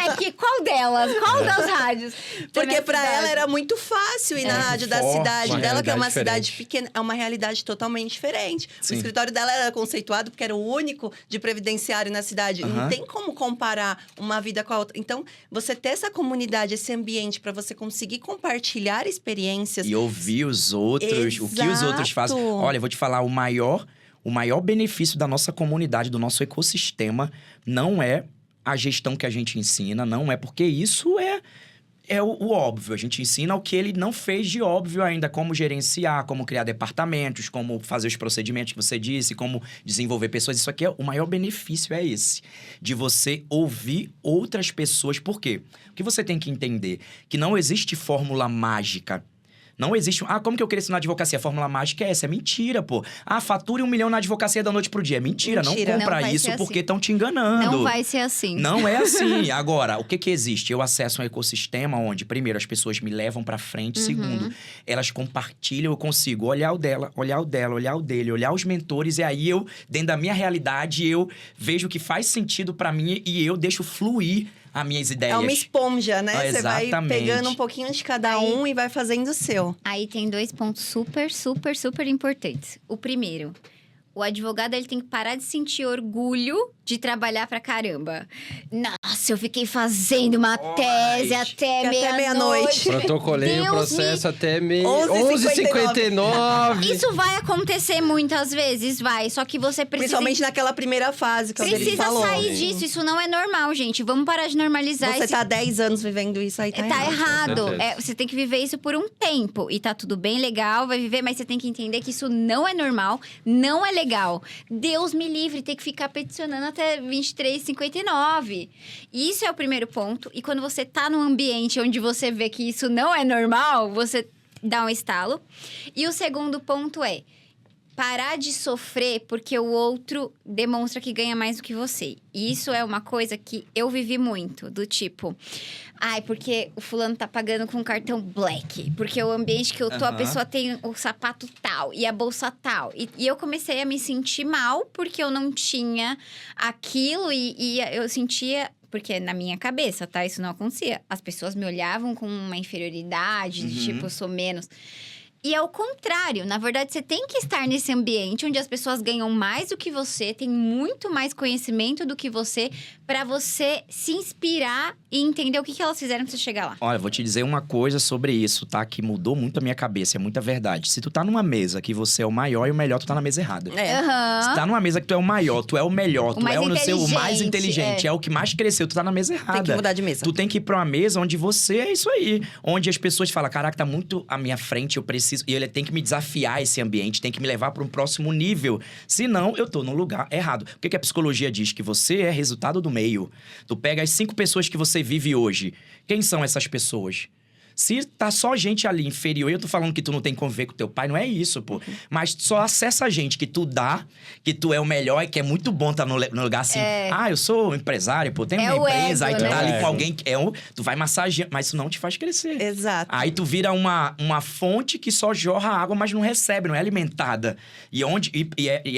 É que qual delas? Qual das rádios? da Porque minha pra cidade? ela era muito fácil ir na rádio da forte, cidade uma dela, que é uma realidade cidade diferente. pequena. É uma realidade totalmente diferente. Sim. O escritório dela era conceituado porque era o único de previdenciário na cidade. Não Aham. tem como comparar uma vida com a outra. Então, você ter essa comunidade, esse ambiente pra você conseguir compartilhar experiências. E ouvir os outros, o que os outros fazem. Exato. Olha, eu vou te falar, o maior benefício da nossa comunidade, do nosso ecossistema, não é a gestão que a gente ensina, não é porque isso é o óbvio. A gente ensina o que ele não fez de óbvio ainda, como gerenciar, como criar departamentos, como fazer os procedimentos que você disse, como desenvolver pessoas. Isso aqui o maior benefício é esse, de você ouvir outras pessoas. Por quê? Porque você tem que entender que não existe fórmula mágica. Não existe. Como que eu cresci na advocacia? A fórmula mágica é essa. É mentira, pô. Fature 1 milhão na advocacia da noite pro dia. É mentira. Mentira. Não compra Não vai isso ser porque assim. estão te enganando. Não vai ser assim. Não é assim. Agora, o que existe? Eu acesso um ecossistema onde, primeiro, as pessoas me levam pra frente. Segundo, elas compartilham, eu consigo olhar o dela, olhar o dela, olhar o dele, olhar os mentores. E aí eu, dentro da minha realidade, eu vejo o que faz sentido pra mim e eu deixo fluir as minhas ideias. É uma esponja, né? Você vai Exatamente. pegando um pouquinho de cada um e vai fazendo o seu. Aí tem 2 pontos super importantes. O primeiro, o advogado ele tem que parar de sentir orgulho de trabalhar pra caramba. Nossa, eu fiquei fazendo uma tese até meia-noite. Protocolei o Deus processo até 11h59. 11h59. Isso vai acontecer muitas vezes, vai. Só que você precisa... Principalmente naquela primeira fase que o dele Precisa falou. sair disso. Isso não é normal, gente. Vamos parar de normalizar Você esse tá há 10 anos vivendo isso aí, tá, Tá errado. Com certeza. Você tem que viver isso por um tempo. E tá tudo bem, legal, vai viver, mas você tem que entender que isso não é normal, não é legal. Deus me livre, ter que ficar peticionando até 23h59. Isso é o primeiro ponto. E quando você tá num ambiente onde você vê que isso não é normal, você dá um estalo. E o segundo ponto é parar de sofrer porque o outro demonstra que ganha mais do que você. E isso é uma coisa que eu vivi muito, do tipo... porque o fulano tá pagando com cartão black. Porque o ambiente que eu tô, a Aham. pessoa tem o sapato tal e a bolsa tal. E eu comecei a me sentir mal porque eu não tinha aquilo e eu sentia... Porque na minha cabeça, tá? Isso não acontecia. As pessoas me olhavam com uma inferioridade, de tipo, eu sou menos... E é o contrário. Na verdade, você tem que estar nesse ambiente onde as pessoas ganham mais do que você, têm muito mais conhecimento do que você, para você se inspirar e entender o que elas fizeram pra você chegar lá. Olha, vou te dizer uma coisa sobre isso, tá? Que mudou muito a minha cabeça, é muita verdade. Se tu tá numa mesa que você é o maior e o melhor, tu tá na mesa errada. Aham. Se tá numa mesa que tu é o maior, tu é o melhor, tu mais é o mais inteligente, inteligente, é o que mais cresceu, tu tá na mesa errada. Tem que mudar de mesa. Tu tem que ir pra uma mesa onde você é isso aí. Onde as pessoas falam, caraca, tá muito à minha frente, eu preciso... E ele tem que me desafiar esse ambiente, tem que me levar para um próximo nível. Senão, eu tô no lugar errado. O que a psicologia diz? Que você é resultado do meio. Tu pega as 5 pessoas que você vive hoje. Quem são essas pessoas? Se tá só gente ali inferior, eu tô falando que tu não tem como ver com teu pai, não é isso, pô. Mas só acessa gente que tu dá, que tu é o melhor e que é muito bom tá no lugar assim. Eu sou empresário, pô, tenho É uma o empresa, ego, aí tu tá né? ali Ego. com alguém que tu vai massagear, mas isso não te faz crescer. Exato. Aí tu vira uma fonte que só jorra água, mas não recebe, não é alimentada. E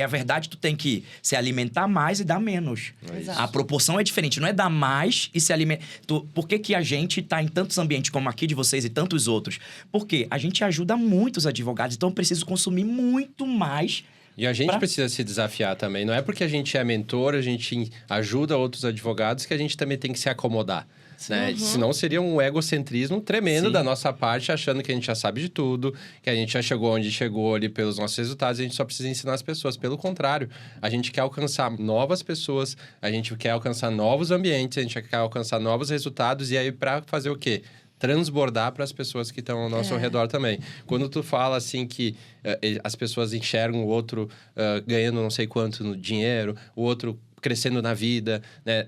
a verdade, tu tem que se alimentar mais e dar menos. Exato. A proporção é diferente, não é dar mais e se alimentar. Por que a gente tá em tantos ambientes como aqui de vocês e tantos outros? Porque a gente ajuda muito os advogados, então eu preciso consumir muito mais. E a gente precisa se desafiar também. Não é porque a gente é mentor, a gente ajuda outros advogados que a gente também tem que se acomodar. Né? Senão seria um egocentrismo tremendo Sim. da nossa parte, achando que a gente já sabe de tudo, que a gente já chegou onde chegou ali pelos nossos resultados, e a gente só precisa ensinar as pessoas. Pelo contrário, a gente quer alcançar novas pessoas, a gente quer alcançar novos ambientes, a gente quer alcançar novos resultados, e aí para fazer o quê? Transbordar para as pessoas que estão ao nosso redor também. Quando tu fala assim que as pessoas enxergam o outro ganhando não sei quanto no dinheiro, o outro crescendo na vida, né?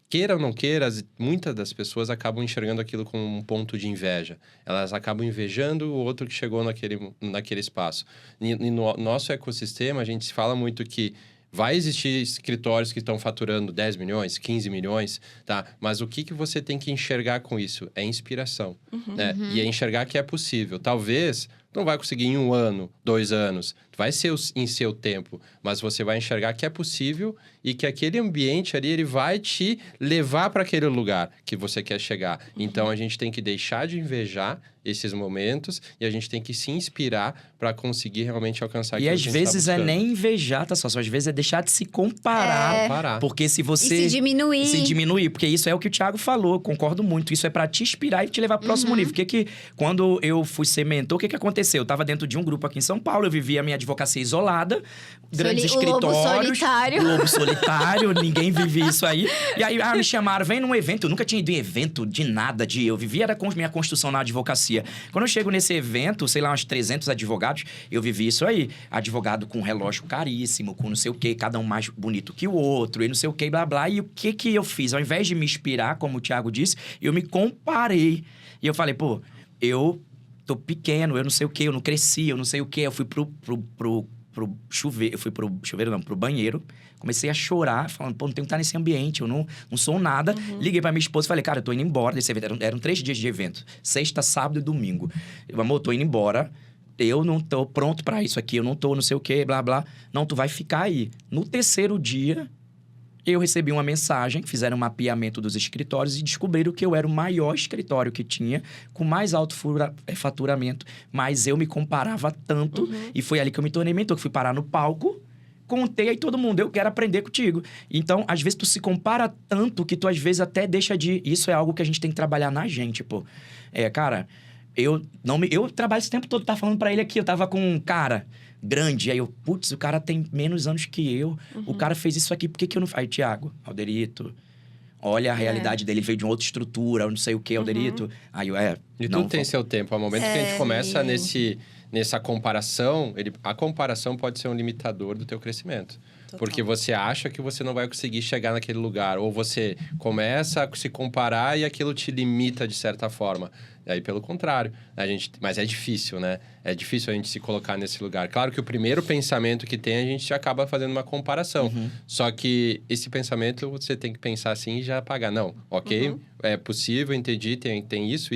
queira ou não queira, muitas das pessoas acabam enxergando aquilo como um ponto de inveja. Elas acabam invejando o outro que chegou naquele espaço. E no nosso ecossistema, a gente se fala muito que vai existir escritórios que estão faturando 10 milhões, 15 milhões, tá? Mas o que você tem que enxergar com isso? É inspiração, né? E é enxergar que é possível. Talvez não vai conseguir em 1 ano, 2 anos. Vai ser em seu tempo. Mas você vai enxergar que é possível e que aquele ambiente ali, ele vai te levar para aquele lugar que você quer chegar. Então, a gente tem que deixar de invejar esses momentos e a gente tem que se inspirar para conseguir realmente alcançar E aquilo às que a gente tá vezes é buscando. nem invejar, tá só? Às vezes é deixar de se comparar. Parar. Porque se E você... se diminuir. Se diminuir, porque isso é o que o Thiago falou, eu concordo muito. Isso é pra te inspirar e te levar pro próximo nível. Porque quando eu fui ser mentor, o que aconteceu? Eu tava dentro de um grupo aqui em São Paulo, eu vivia a minha advocacia isolada, grandes O lobo escritórios. solitário. Lobo solitário, ninguém vivia isso aí. E aí me chamaram, vem num evento. Eu nunca tinha ido em evento de nada, eu vivia era com minha construção na advocacia. Quando eu chego nesse evento, sei lá, uns 300 advogados, eu vivi isso aí. Advogado com relógio caríssimo, com não sei o quê, cada um mais bonito que o outro, e não sei o quê, blá, blá. E o que eu fiz? Ao invés de me inspirar, como o Thiago disse, eu me comparei. E eu falei, pô, eu tô pequeno, eu não sei o quê, eu não cresci, eu não sei o quê. Eu fui pro chuveiro, eu fui pro chuveiro não, pro banheiro. Comecei a chorar, falando, pô, não tenho que estar nesse ambiente, eu não sou nada. Liguei pra minha esposa e falei, cara, eu tô indo embora desse evento. Eram 3 dias de evento, sexta, sábado e domingo. Eu, amor, tô indo embora, eu não tô pronto pra isso aqui, eu não tô não sei o quê, blá, blá. Não, tu vai ficar aí. No 3º dia, eu recebi uma mensagem, fizeram um mapeamento dos escritórios e descobriram que eu era o maior escritório que tinha, com mais alto faturamento, mas eu me comparava tanto, e foi ali que eu me tornei mentor, que fui parar no palco, contei aí todo mundo, eu quero aprender contigo. Então, às vezes, tu se compara tanto que tu, às vezes, até deixa de... Isso é algo que a gente tem que trabalhar na gente, pô. Cara, eu trabalho esse tempo todo, tá falando pra ele aqui, eu tava com um cara grande, aí eu, putz, o cara tem menos anos que eu, o cara fez isso aqui, por que eu não... Aí, Thiago, Alderito, olha a realidade dele, veio de uma outra estrutura, não sei o que, Alderito. Aí eu, E não, tudo tem seu tempo. Ao momento que a gente começa nessa comparação, a comparação pode ser um limitador do teu crescimento. Total. Porque você acha que você não vai conseguir chegar naquele lugar. Ou você começa a se comparar e aquilo te limita de certa forma. E aí, pelo contrário, mas é difícil, né? É difícil a gente se colocar nesse lugar. Claro que o primeiro pensamento que tem, a gente acaba fazendo uma comparação. Só que esse pensamento, você tem que pensar assim e já apagar. Não, ok, é possível, entendi, tem isso.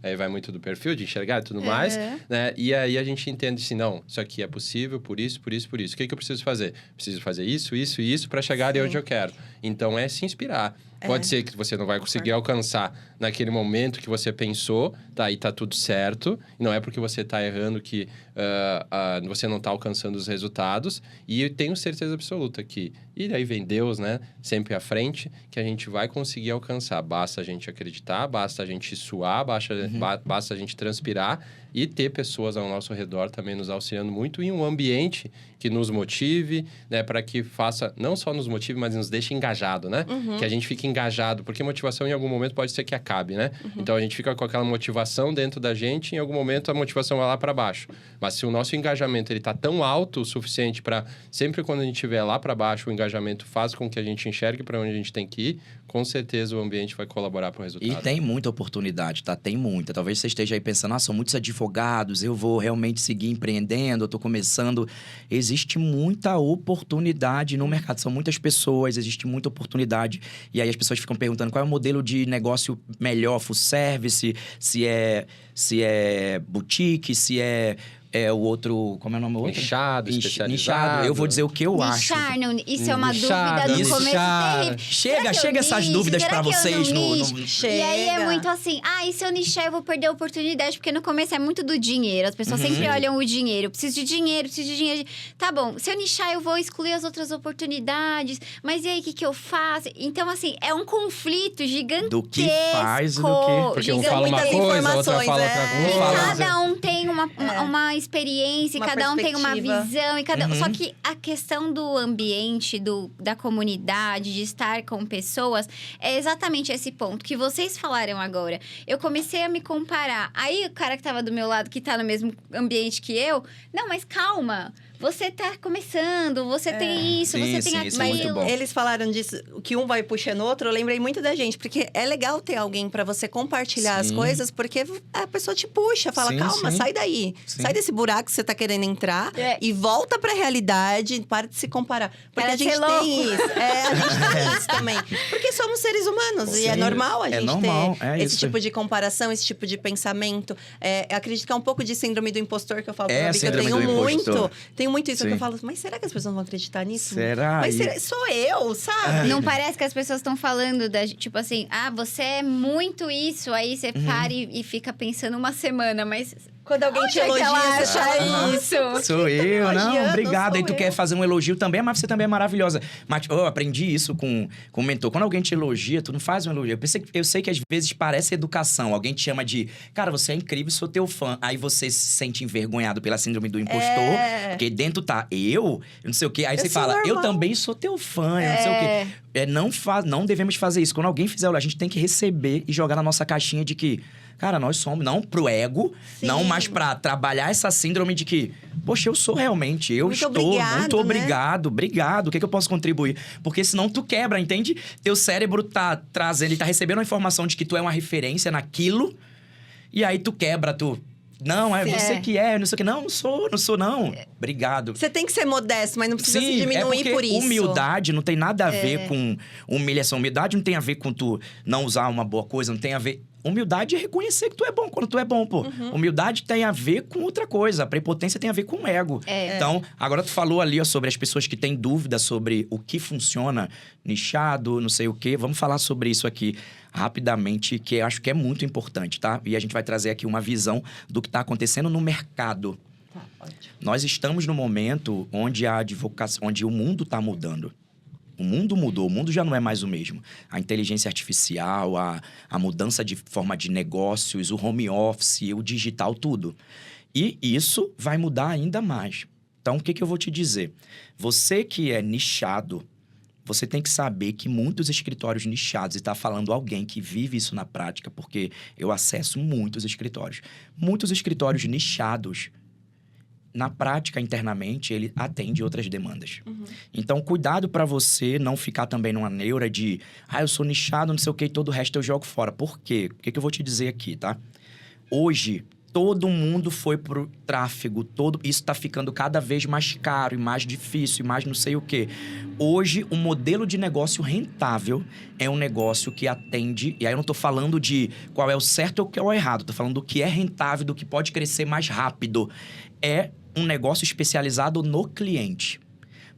Aí vai muito do perfil, de enxergar e tudo mais, né? E aí a gente entende assim, não, isso aqui é possível por isso. O que eu preciso fazer? Preciso fazer isso para chegar ali onde eu quero. Então, é se inspirar. Pode ser que você não vai conseguir alcançar naquele momento que você pensou, tá? E tá tudo certo. E não é porque você tá errando que você não tá alcançando os resultados. E eu tenho certeza absoluta que... E daí vem Deus, né? Sempre à frente, que a gente vai conseguir alcançar. Basta a gente acreditar, basta a gente suar, basta a gente transpirar e ter pessoas ao nosso redor também nos auxiliando muito em um ambiente que nos motive, né? Para que faça, não só nos motive, mas nos deixe engajado, né? Que a gente fique engajado, porque motivação em algum momento pode ser que acabe, né? Então a gente fica com aquela motivação dentro da gente, em algum momento a motivação vai lá para baixo. Mas se o nosso engajamento ele tá tão alto o suficiente para sempre quando a gente estiver lá para baixo, o engajamento faz com que a gente enxergue para onde a gente tem que ir, com certeza o ambiente vai colaborar para o resultado. E tem muita oportunidade, tá? Tem muita. Talvez você esteja aí pensando, são muitos advogados, eu vou realmente seguir empreendendo, eu tô começando. Existe muita oportunidade no mercado, são muitas pessoas, existe muita oportunidade. E aí as pessoas ficam perguntando qual é o modelo de negócio melhor, full service, se é boutique, se é o outro... Como é o nome do outro? Nichado, especializado. Nichado. Eu vou dizer o que eu acho. Não, isso é uma Nichado, dúvida no começo nichado. terrível. Chega essas dúvidas pra vocês no... E aí é muito assim, e se eu nichar eu vou perder a oportunidade, porque no começo é muito do dinheiro. As pessoas sempre olham o dinheiro. Eu preciso de dinheiro. Tá bom, se eu nichar eu vou excluir as outras oportunidades. Mas e aí, o que eu faço? Então, assim, é um conflito gigantesco. Do que faz e do que... Porque um fala uma coisa, a outra fala outra coisa. Cada um tem uma experiência, Uma cada um tem uma perspectiva. visão. Só que a questão do ambiente, da comunidade, de estar com pessoas, é exatamente esse ponto que vocês falaram agora. Eu comecei a me comparar. Aí o cara que tava do meu lado, que tá no mesmo ambiente que eu, não, mas calma. você tá começando, você tem isso, Sim, você sim, tem isso é muito aquilo. bom. Eles falaram disso, que um vai puxando o outro, eu lembrei muito da gente. Porque é legal ter alguém pra você compartilhar as Sim. coisas, porque a pessoa te puxa, fala, Sim, calma, sim. sai daí. Sim. Sai desse buraco que você tá querendo entrar e volta pra realidade, para de se comparar. Porque Para a de gente ser tem louco. isso. A gente tem isso também. Porque somos seres humanos e é Sim, normal a é gente normal, ter é esse isso. tipo de comparação, esse tipo de pensamento. Eu acredito que é um pouco de síndrome do impostor que eu falo pra É, Gabi, que eu síndrome tenho do impostor. muito. Tenho muito isso que eu Sim. falo, mas será que as pessoas vão acreditar nisso? Será? Mas E- sou eu, sabe? Não parece que as pessoas estão falando tipo assim, você é muito isso, aí você para e fica pensando uma semana, mas Quando alguém te onde é que elogia, ela você acha fala, isso? Sou eu, não, elogiando, obrigado. Aí sou tu eu. quer fazer um elogio também, mas você também é maravilhosa. Mas eu aprendi isso com o mentor. Quando alguém te elogia, tu não faz um elogio. Eu sei que às vezes parece educação. Alguém te chama de, cara, você é incrível, sou teu fã. Aí você se sente envergonhado pela síndrome do impostor. Porque dentro tá eu não sei o quê. Aí Eu você sou fala, eu normal. também sou teu fã, eu não sei o quê. Não devemos fazer isso. Quando alguém fizer olhar, a gente tem que receber e jogar na nossa caixinha de que, cara, nós somos, não pro ego, Sim. não mais pra trabalhar essa síndrome de que, poxa, eu sou realmente, eu Muito estou, obrigado, muito né? obrigado, o que eu posso contribuir? Porque senão tu quebra, entende? Teu cérebro tá trazendo, ele tá recebendo a informação de que tu é uma referência naquilo, e aí tu quebra, não, é Sim. você que é, não sei o que. Não sou, não. Obrigado. Você tem que ser modesto, mas não precisa se Sim, diminuir porque por isso. humildade não tem nada a ver com humilhação. Humildade não tem a ver com tu não usar uma boa coisa, não tem a ver... Humildade é reconhecer que tu é bom quando tu é bom, pô. Humildade tem a ver com outra coisa. A prepotência tem a ver com o ego. Então, agora tu falou ali, ó, sobre as pessoas que têm dúvida sobre o que funciona, nichado, não sei o quê. Vamos falar sobre isso aqui rapidamente, que eu acho que é muito importante, tá? E a gente vai trazer aqui uma visão do que tá acontecendo no mercado. Tá, ótimo. Nós estamos no momento onde a advocacia, onde o mundo tá mudando. O mundo mudou, o mundo já não é mais o mesmo. A inteligência artificial, a mudança de forma de negócios, o home office, o digital, tudo. E isso vai mudar ainda mais. Então, o que eu vou te dizer? Você que é nichado, você tem que saber que muitos escritórios nichados, e está falando alguém que vive isso na prática, porque eu acesso muitos escritórios. Muitos escritórios nichados, na prática, internamente, ele atende outras demandas. Então, cuidado para você não ficar também numa neura de eu sou nichado, não sei o que, e todo o resto eu jogo fora. Por quê? O que eu vou te dizer aqui, tá? Hoje, todo mundo foi pro tráfego, isso tá ficando cada vez mais caro e mais difícil e mais não sei o quê. Hoje, um modelo de negócio rentável é um negócio que atende... E aí eu não tô falando de qual é o certo ou qual é o errado. Tô falando do que é rentável, do que pode crescer mais rápido. É um negócio especializado no cliente.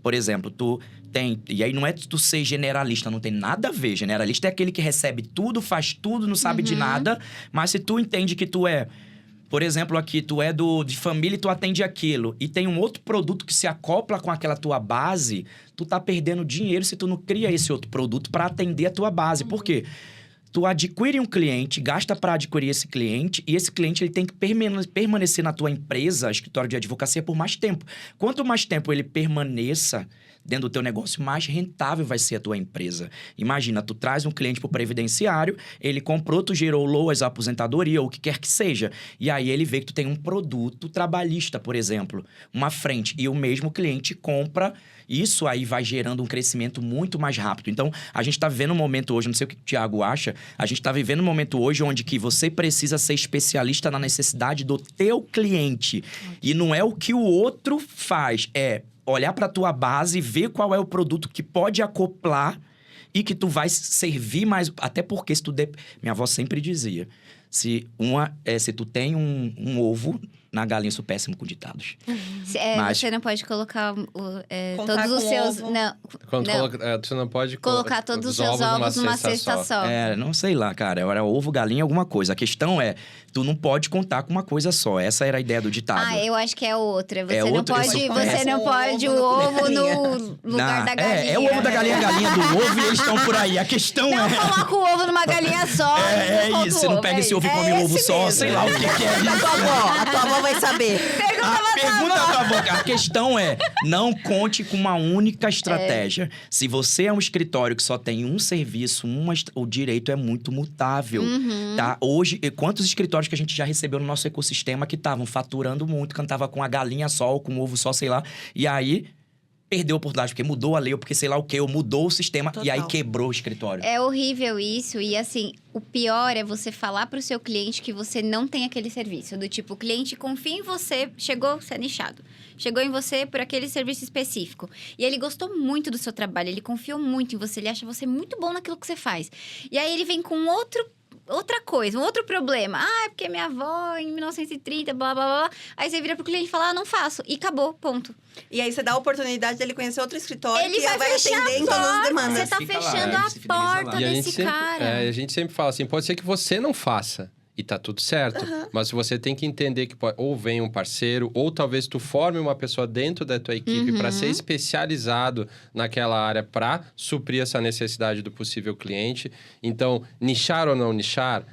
Por exemplo, tu tem... E aí não é tu ser generalista, não tem nada a ver. Generalista é aquele que recebe tudo, faz tudo, não sabe de nada. Mas se tu entende que tu é... Por exemplo, aqui, tu é de família e tu atende aquilo. E tem um outro produto que se acopla com aquela tua base, tu tá perdendo dinheiro se tu não cria esse outro produto para atender a tua base. Por quê? Tu adquire um cliente, gasta para adquirir esse cliente, e esse cliente ele tem que permanecer na tua empresa, escritório de advocacia, por mais tempo. Quanto mais tempo ele permaneça dentro do teu negócio, mais rentável vai ser a tua empresa. Imagina, tu traz um cliente pro previdenciário, ele comprou, tu gerou LOAS, aposentadoria, ou o que quer que seja. E aí ele vê que tu tem um produto trabalhista, por exemplo, uma frente, e o mesmo cliente compra. Isso aí vai gerando um crescimento muito mais rápido. Então, a gente está vivendo um momento hoje, não sei o que o Thiago acha, a gente está vivendo um momento hoje onde que você precisa ser especialista na necessidade do teu cliente. E não é o que o outro faz, é olhar para a tua base, ver qual é o produto que pode acoplar e que tu vai servir mais. Até porque se tu... Minha avó sempre dizia, se tu tem um ovo... Na galinha, eu sou péssimo com ditados. Mas... Você não pode colocar Contar todos os com seus... ovo. Não, Quando não. você não pode Colocar todos os seus ovos numa cesta só. Não sei lá, cara. Era ovo, galinha, alguma coisa. A questão é, tu não pode contar com uma coisa só. Essa era a ideia do ditado. Eu acho que é outra. Você É não outra, pode, isso você não pode o ovo no lugar da galinha. É o ovo da galinha, a galinha do ovo, e eles estão por aí. A questão Não coloca o ovo numa galinha só. É solta isso, o você não ovo, pega esse ovo e É come o ovo esse só, mesmo. sei lá o que é A tua avó vai saber. Pega A pergunta tava boa. A questão é, não conte com uma única estratégia. Se você é um escritório que só tem um serviço, o direito é muito mutável, tá? Hoje, quantos escritórios que a gente já recebeu no nosso ecossistema que estavam faturando muito, cantava com a galinha só, ou com o ovo só, sei lá. E aí, perdeu a oportunidade, porque mudou a lei, ou porque sei lá o quê, ou mudou o sistema, Total. e aí quebrou o escritório. É horrível isso. E assim, o pior é você falar pro seu cliente que você não tem aquele serviço. Do tipo, o cliente confia em você, chegou, você é nichado. Chegou em você por aquele serviço específico. E ele gostou muito do seu trabalho, ele confiou muito em você, ele acha você muito bom naquilo que você faz. E aí ele vem com outra coisa, um outro problema. Ah, é porque minha avó, em 1930, blá, blá, blá. Aí você vira pro cliente e fala, não faço. E acabou, ponto. E aí você dá a oportunidade dele conhecer outro escritório Ele que vai vai fechar atender a em todas as porta. demandas. Você tá Fica lá, fechando ele a se fideliza porta lá. E desse cara. a gente sempre fala assim, pode ser que você não faça. E tá tudo certo. Mas você tem que entender que ou vem um parceiro, ou talvez tu forme uma pessoa dentro da tua equipe para ser especializado naquela área para suprir essa necessidade do possível cliente. Então, nichar ou não nichar,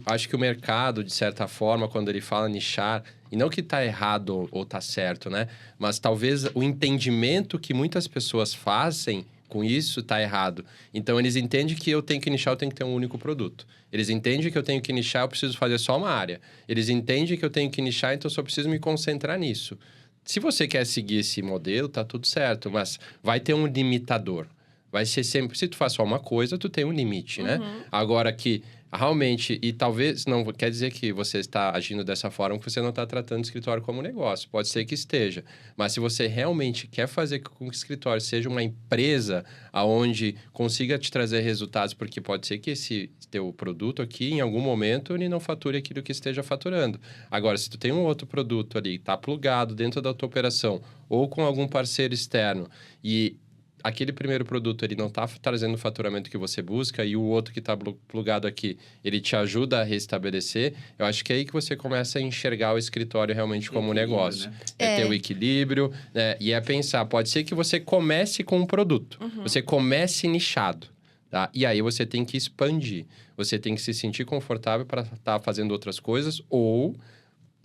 acho que o mercado, de certa forma, quando ele fala nichar, e não que tá errado ou tá certo, né? Mas talvez o entendimento que muitas pessoas fazem com isso tá errado. Então, eles entendem que eu tenho que nichar, eu tenho que ter um único produto. Eles entendem que eu tenho que nichar, eu preciso fazer só uma área. Eles entendem que eu tenho que nichar, então eu só preciso me concentrar nisso. Se você quer seguir esse modelo, tá tudo certo, mas vai ter um limitador. Vai ser sempre... Se tu faz só uma coisa, tu tem um limite, né? Agora que realmente, e talvez não quer dizer que você está agindo dessa forma, que você não está tratando o escritório como um negócio. Pode ser que esteja. Mas se você realmente quer fazer com que o escritório seja uma empresa aonde consiga te trazer resultados, porque pode ser que esse teu produto aqui, em algum momento, ele não fature aquilo que esteja faturando. Agora, se tu tem um outro produto ali, está plugado dentro da tua operação, ou com algum parceiro externo, e aquele primeiro produto, ele não está trazendo o faturamento que você busca e o outro que está plugado aqui, ele te ajuda a restabelecer, eu acho que é aí que você começa a enxergar o escritório realmente como um negócio. Né? É ter o equilíbrio, né? E é pensar, pode ser que você comece com um produto, você comece nichado, tá? E aí você tem que expandir, você tem que se sentir confortável para estar fazendo outras coisas ou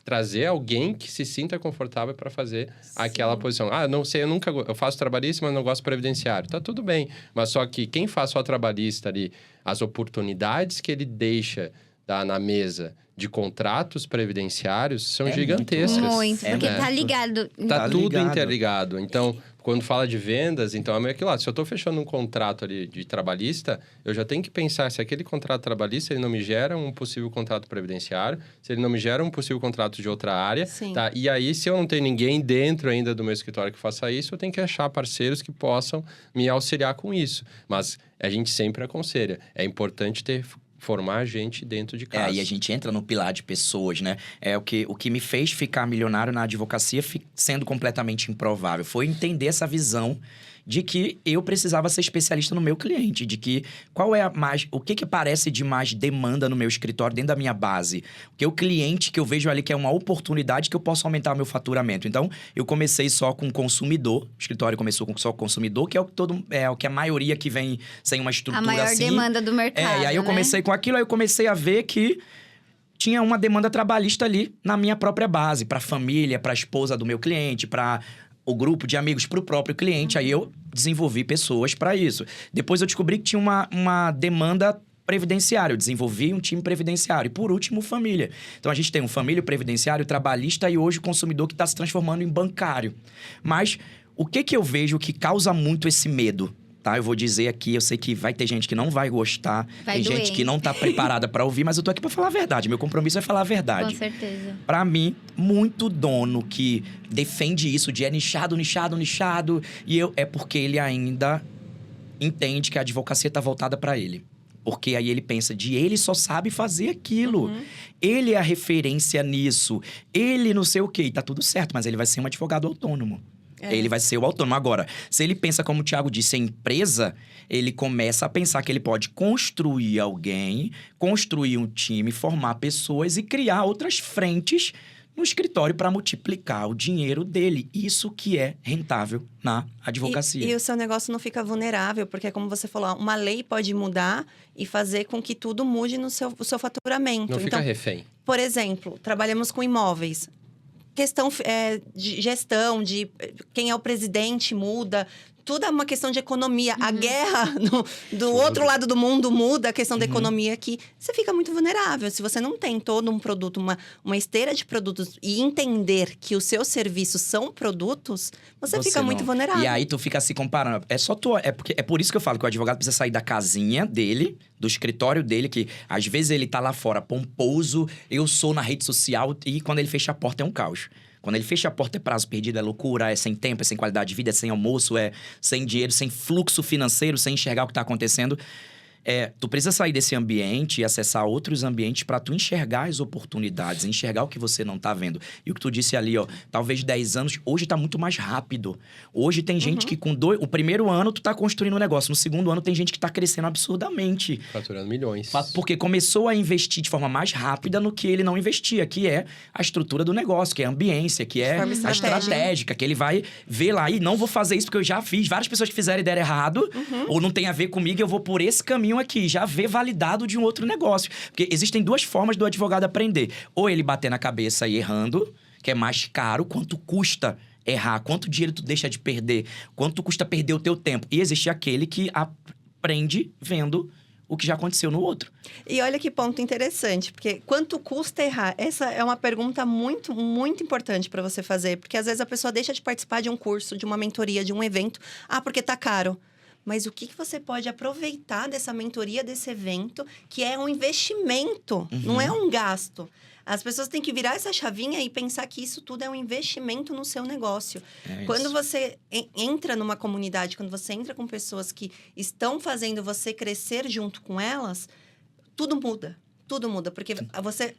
trazer alguém que se sinta confortável para fazer aquela posição. Ah, não sei, eu faço trabalhista, mas não gosto previdenciário. Tá tudo bem, mas só que quem faz só trabalhista ali, as oportunidades que ele deixa na mesa de contratos previdenciários são gigantescas. Muito, porque tá ligado. Tá tudo ligado. interligado. Então, quando fala de vendas, então é meio que lá, se eu estou fechando um contrato ali de trabalhista, eu já tenho que pensar se aquele contrato trabalhista ele não me gera um possível contrato previdenciário, se ele não me gera um possível contrato de outra área, tá? E aí, se eu não tenho ninguém dentro ainda do meu escritório que faça isso, eu tenho que achar parceiros que possam me auxiliar com isso. Mas a gente sempre aconselha, é importante formar gente dentro de casa. E a gente entra no pilar de pessoas, né? O que me fez ficar milionário na advocacia, sendo completamente improvável, foi entender essa visão de que eu precisava ser especialista no meu cliente, de que o que parece de mais demanda no meu escritório dentro da minha base, que o cliente que eu vejo ali que é uma oportunidade que eu posso aumentar o meu faturamento. Então, eu comecei só com consumidor, o escritório começou só com consumidor, que é o que a maioria que vem sem uma estrutura assim. A maior demanda do mercado, E aí eu comecei com aquilo, aí eu comecei a ver que tinha uma demanda trabalhista ali na minha própria base, para a família, para a esposa do meu cliente, para o grupo de amigos, para o próprio cliente. Aí eu desenvolvi pessoas para isso. Depois eu descobri que tinha uma demanda previdenciária. Eu desenvolvi um time previdenciário. E por último, família. Então a gente tem um família, previdenciário, trabalhista e hoje o consumidor que está se transformando em bancário. Mas o que eu vejo que causa muito esse medo? Tá, eu vou dizer aqui, eu sei que vai ter gente que não vai gostar, tem gente que não tá preparada para ouvir, mas eu tô aqui para falar a verdade. Meu compromisso é falar a verdade. Com certeza. Para mim, muito dono que defende isso de nichado, e é porque ele ainda entende que a advocacia tá voltada para ele. Porque aí ele pensa ele só sabe fazer aquilo. Ele é a referência nisso. Ele não sei o quê. E tá tudo certo, mas ele vai ser um advogado autônomo. Ele vai ser o autônomo. Agora, se ele pensa, como o Thiago disse, em empresa, ele começa a pensar que ele pode construir alguém, construir um time, formar pessoas e criar outras frentes no escritório para multiplicar o dinheiro dele. Isso que é rentável na advocacia. E o seu negócio não fica vulnerável, porque como você falou, uma lei pode mudar e fazer com que tudo mude no seu faturamento. Não fica refém. Por exemplo, trabalhamos com imóveis. questão de gestão, de quem é o presidente muda. Tudo é uma questão de economia. A guerra do outro lado do mundo muda a questão da economia aqui. Você fica muito vulnerável. Se você não tem todo um produto, uma esteira de produtos e entender que os seus serviços são produtos, você fica não. muito vulnerável. E aí tu fica se comparando. É por isso que eu falo que o advogado precisa sair da casinha dele, do escritório dele, que às vezes ele tá lá fora pomposo, eu sou na rede social, e quando ele fecha a porta é um caos. Quando ele fecha a porta é prazo perdido, é loucura, é sem tempo, é sem qualidade de vida, é sem almoço, é sem dinheiro, sem fluxo financeiro, sem enxergar o que tá acontecendo. Tu precisa sair desse ambiente e acessar outros ambientes para tu enxergar as oportunidades, enxergar o que você não tá vendo. E o que tu disse ali, ó, talvez 10 anos, hoje tá muito mais rápido. Hoje tem gente que com o primeiro ano tu tá construindo um negócio, no segundo ano tem gente que tá crescendo absurdamente. Faturando milhões. Porque começou a investir de forma mais rápida no que ele não investia, que é a estrutura do negócio, que é a ambiência, que é a estratégica, que ele vai ver lá, e não vou fazer isso porque eu já fiz, várias pessoas que fizeram e deram errado, ou não tem a ver comigo, eu vou por esse caminho aqui, já vê validado de um outro negócio. Porque existem duas formas do advogado aprender. Ou ele bater na cabeça e errando, que é mais caro, quanto custa errar, quanto dinheiro tu deixa de perder, quanto custa perder o teu tempo. E existe aquele que aprende vendo o que já aconteceu no outro. E olha que ponto interessante, porque quanto custa errar? Essa é uma pergunta muito, muito importante para você fazer, porque às vezes a pessoa deixa de participar de um curso, de uma mentoria, de um evento, porque tá caro. Mas o que você pode aproveitar dessa mentoria, desse evento, que é um investimento, não é um gasto. As pessoas têm que virar essa chavinha e pensar que isso tudo é um investimento no seu negócio. Quando você entra numa comunidade, quando você entra com pessoas que estão fazendo você crescer junto com elas, tudo muda. Tudo muda, porque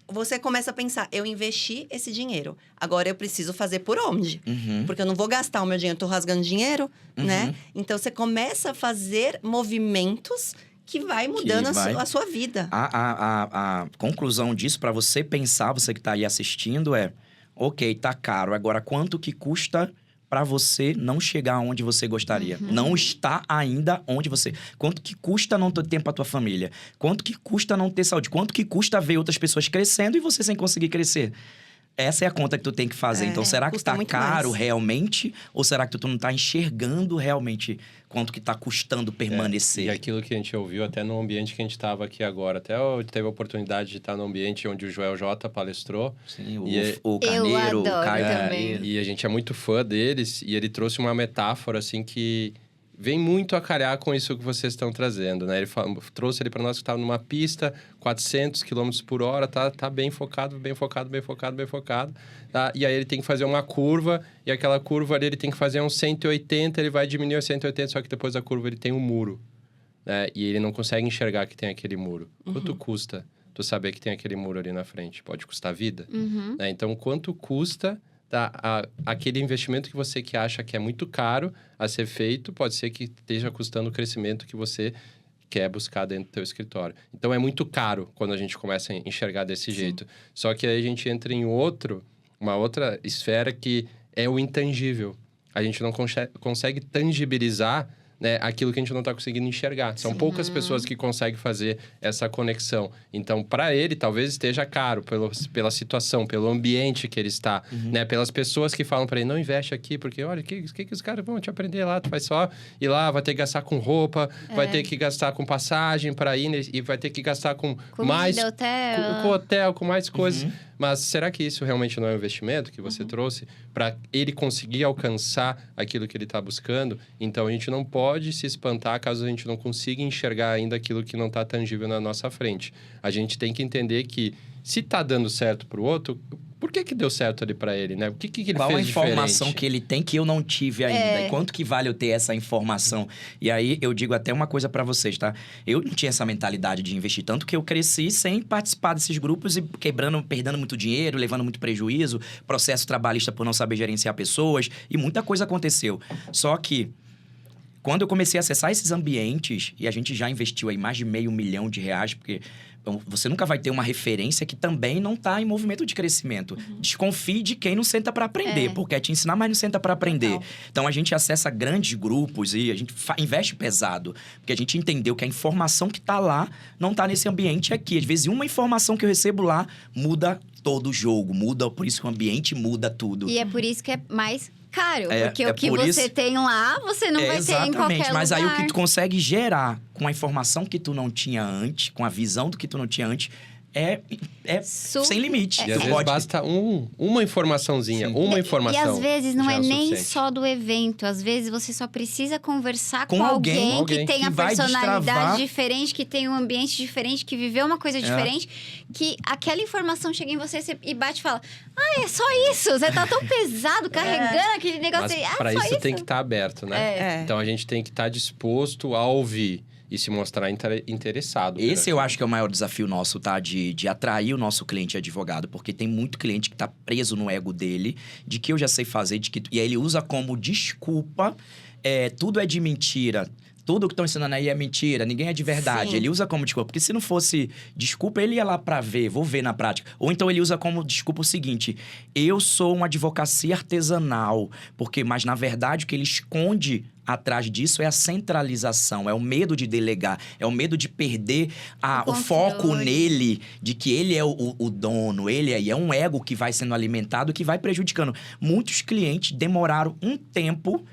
você começa a pensar, eu investi esse dinheiro, agora eu preciso fazer por onde? Porque eu não vou gastar o meu dinheiro, eu tô rasgando dinheiro, né? Então, você começa a fazer movimentos que vai mudando a sua vida. A conclusão disso, para você pensar, você que tá aí assistindo, ok, tá caro, agora quanto que custa para você não chegar onde você gostaria. Não está ainda onde você... Quanto que custa não ter tempo para tua família? Quanto que custa não ter saúde? Quanto que custa ver outras pessoas crescendo e você sem conseguir crescer? Essa é a conta que tu tem que fazer. Então, será que tá caro realmente? Ou será que tu não tá enxergando realmente quanto que tá custando permanecer? E aquilo que a gente ouviu até no ambiente que a gente estava aqui agora. Até eu teve a oportunidade de estar no ambiente onde o Joel J palestrou. Sim, o Carneiro, o Caio Carneiro. E a gente é muito fã deles. E ele trouxe uma metáfora, assim, que vem muito a calhar com isso que vocês estão trazendo, né? Ele trouxe ali para nós que estava numa pista, 400 km por hora, tá bem focado. Tá? E aí ele tem que fazer uma curva, e aquela curva ali ele tem que fazer uns 180, ele vai diminuir a 180, só que depois da curva ele tem um muro, né? E ele não consegue enxergar que tem aquele muro. Quanto custa tu saber que tem aquele muro ali na frente? Pode custar vida. Né? Então, quanto custa... aquele investimento que você que acha que é muito caro a ser feito, pode ser que esteja custando o crescimento que você quer buscar dentro do teu escritório. Então, é muito caro quando a gente começa a enxergar desse jeito. Só que aí a gente entra em uma outra esfera que é o intangível. A gente não consegue tangibilizar, né, aquilo que a gente não está conseguindo enxergar. São poucas pessoas que conseguem fazer essa conexão. Então, para ele, talvez esteja caro pela situação, pelo ambiente que ele está, né? Pelas pessoas que falam para ele, não investe aqui, porque olha, o que os caras vão te aprender lá? Tu vai só ir lá, vai ter que gastar com roupa, vai ter que gastar com passagem para ir, e vai ter que gastar com comida, mais... hotel. Com hotel, com mais coisas. Mas será que isso realmente não é um investimento que você trouxe para ele conseguir alcançar aquilo que ele está buscando? Então, a gente não pode se espantar caso a gente não consiga enxergar ainda aquilo que não está tangível na nossa frente. A gente tem que entender que se está dando certo para o outro, por que deu certo ali para ele, né? O que ele Qual fez a informação diferente? que ele tem que eu não tive ainda? E quanto que vale eu ter essa informação? E aí, eu digo até uma coisa para vocês, tá? Eu não tinha essa mentalidade de investir, tanto que eu cresci sem participar desses grupos e perdendo muito dinheiro, levando muito prejuízo, processo trabalhista por não saber gerenciar pessoas, e muita coisa aconteceu. Só que quando eu comecei a acessar esses ambientes, e a gente já investiu aí mais de R$500 milhão, porque você nunca vai ter uma referência que também não está em movimento de crescimento. Desconfie de quem não senta para aprender, porque é te ensinar, mas não senta para aprender. Total. Então, a gente acessa grandes grupos e a gente investe pesado, porque a gente entendeu que a informação que está lá não está nesse ambiente aqui. Às vezes, uma informação que eu recebo lá muda todo o jogo, por isso que o ambiente muda tudo. E é por isso que é mais caro. É, porque é o que por você isso- tem lá, você não vai ter em qualquer lugar. Mas aí o que tu consegue gerar com a informação que tu não tinha antes, com a visão do que tu não tinha antes, é sem limite. E às vezes basta uma informaçãozinha, uma informação. E às vezes não já é o nem suficiente. só do evento. Às vezes você só precisa conversar Com com alguém alguém que tem que a vai personalidade destravar. diferente, que tem um ambiente diferente, que viveu uma coisa diferente, que aquela informação chega em você e bate e fala: ah, é só isso? Você tá tão pesado carregando aquele negócio Mas aí. Ah, para só isso tem que estar aberto, né? É. Então a gente tem que estar disposto a ouvir e se mostrar interessado. Esse eu acho que é o maior desafio nosso, tá? De atrair o nosso cliente advogado. Porque tem muito cliente que tá preso no ego dele, de que eu já sei fazer, e aí ele usa como desculpa, tudo é de mentira. Tudo que estão ensinando aí é mentira, ninguém é de verdade. Sim. Ele usa como desculpa, porque se não fosse desculpa, ele ia lá pra ver, vou ver na prática. Ou então ele usa como desculpa o seguinte: eu sou uma advocacia artesanal, mas na verdade o que ele esconde atrás disso é a centralização, é o medo de delegar, é o medo de perder o foco controle. nele, de que ele é o dono, ele é um ego que vai sendo alimentado, que vai prejudicando. Muitos clientes demoraram um tempo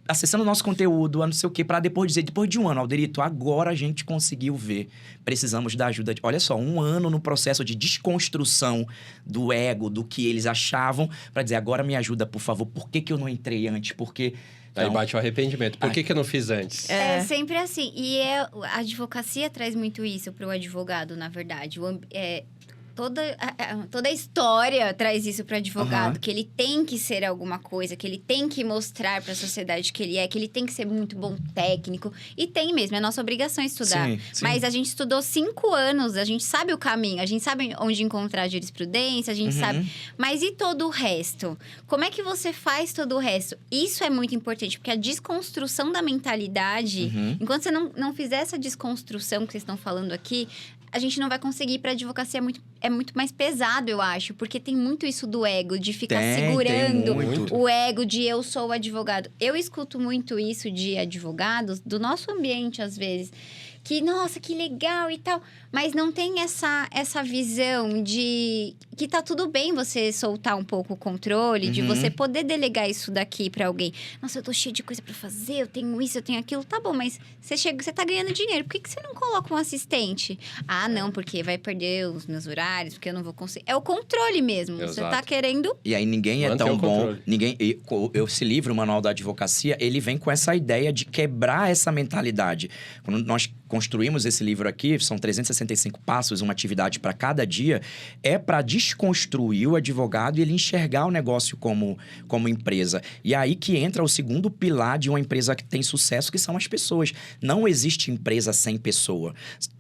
acessando o nosso conteúdo, não sei o quê, para depois dizer, depois de um ano, Alderito, agora a gente conseguiu ver. Precisamos da ajuda. Olha só, 1 ano no processo de desconstrução do ego, do que eles achavam, para dizer, agora me ajuda, por favor, por que eu não entrei antes? Porque... Aí bate o arrependimento. Por que eu não fiz antes? É sempre assim. E a advocacia traz muito isso para o advogado, na verdade. Toda a história traz isso para o advogado, que ele tem que ser alguma coisa, que ele tem que mostrar para a sociedade que ele tem que ser muito bom técnico. E tem mesmo, é nossa obrigação estudar. Sim, sim. Mas a gente estudou 5 anos, a gente sabe o caminho, a gente sabe onde encontrar a jurisprudência, a gente sabe. Mas e todo o resto? Como é que você faz todo o resto? Isso é muito importante, porque a desconstrução da mentalidade, enquanto você não fizer essa desconstrução que vocês estão falando aqui, a gente não vai conseguir ir pra advocacia, é muito mais pesado, eu acho. Porque tem muito isso do ego, de ficar segurando muito. o ego de eu sou o advogado. Eu escuto muito isso de advogados, do nosso ambiente, às vezes. Que, nossa, que legal e tal. Mas não tem essa visão de que tá tudo bem você soltar um pouco o controle, de você poder delegar isso daqui pra alguém. Nossa, eu tô cheio de coisa pra fazer, eu tenho isso, eu tenho aquilo. Tá bom, mas você tá ganhando dinheiro. Por que você não coloca um assistente? Ah, não, porque vai perder os meus horários, porque eu não vou conseguir. É o controle mesmo. Você Exato. tá querendo... E aí ninguém é Manter tão o bom. controle. Esse livro, o Manual da Advocacia, ele vem com essa ideia de quebrar essa mentalidade. Quando nós construímos esse livro aqui, são 365 passos, uma atividade para cada dia, é para desconstruir o advogado e ele enxergar o negócio como empresa. E aí que entra o segundo pilar de uma empresa que tem sucesso, que são as pessoas. Não existe empresa sem pessoa.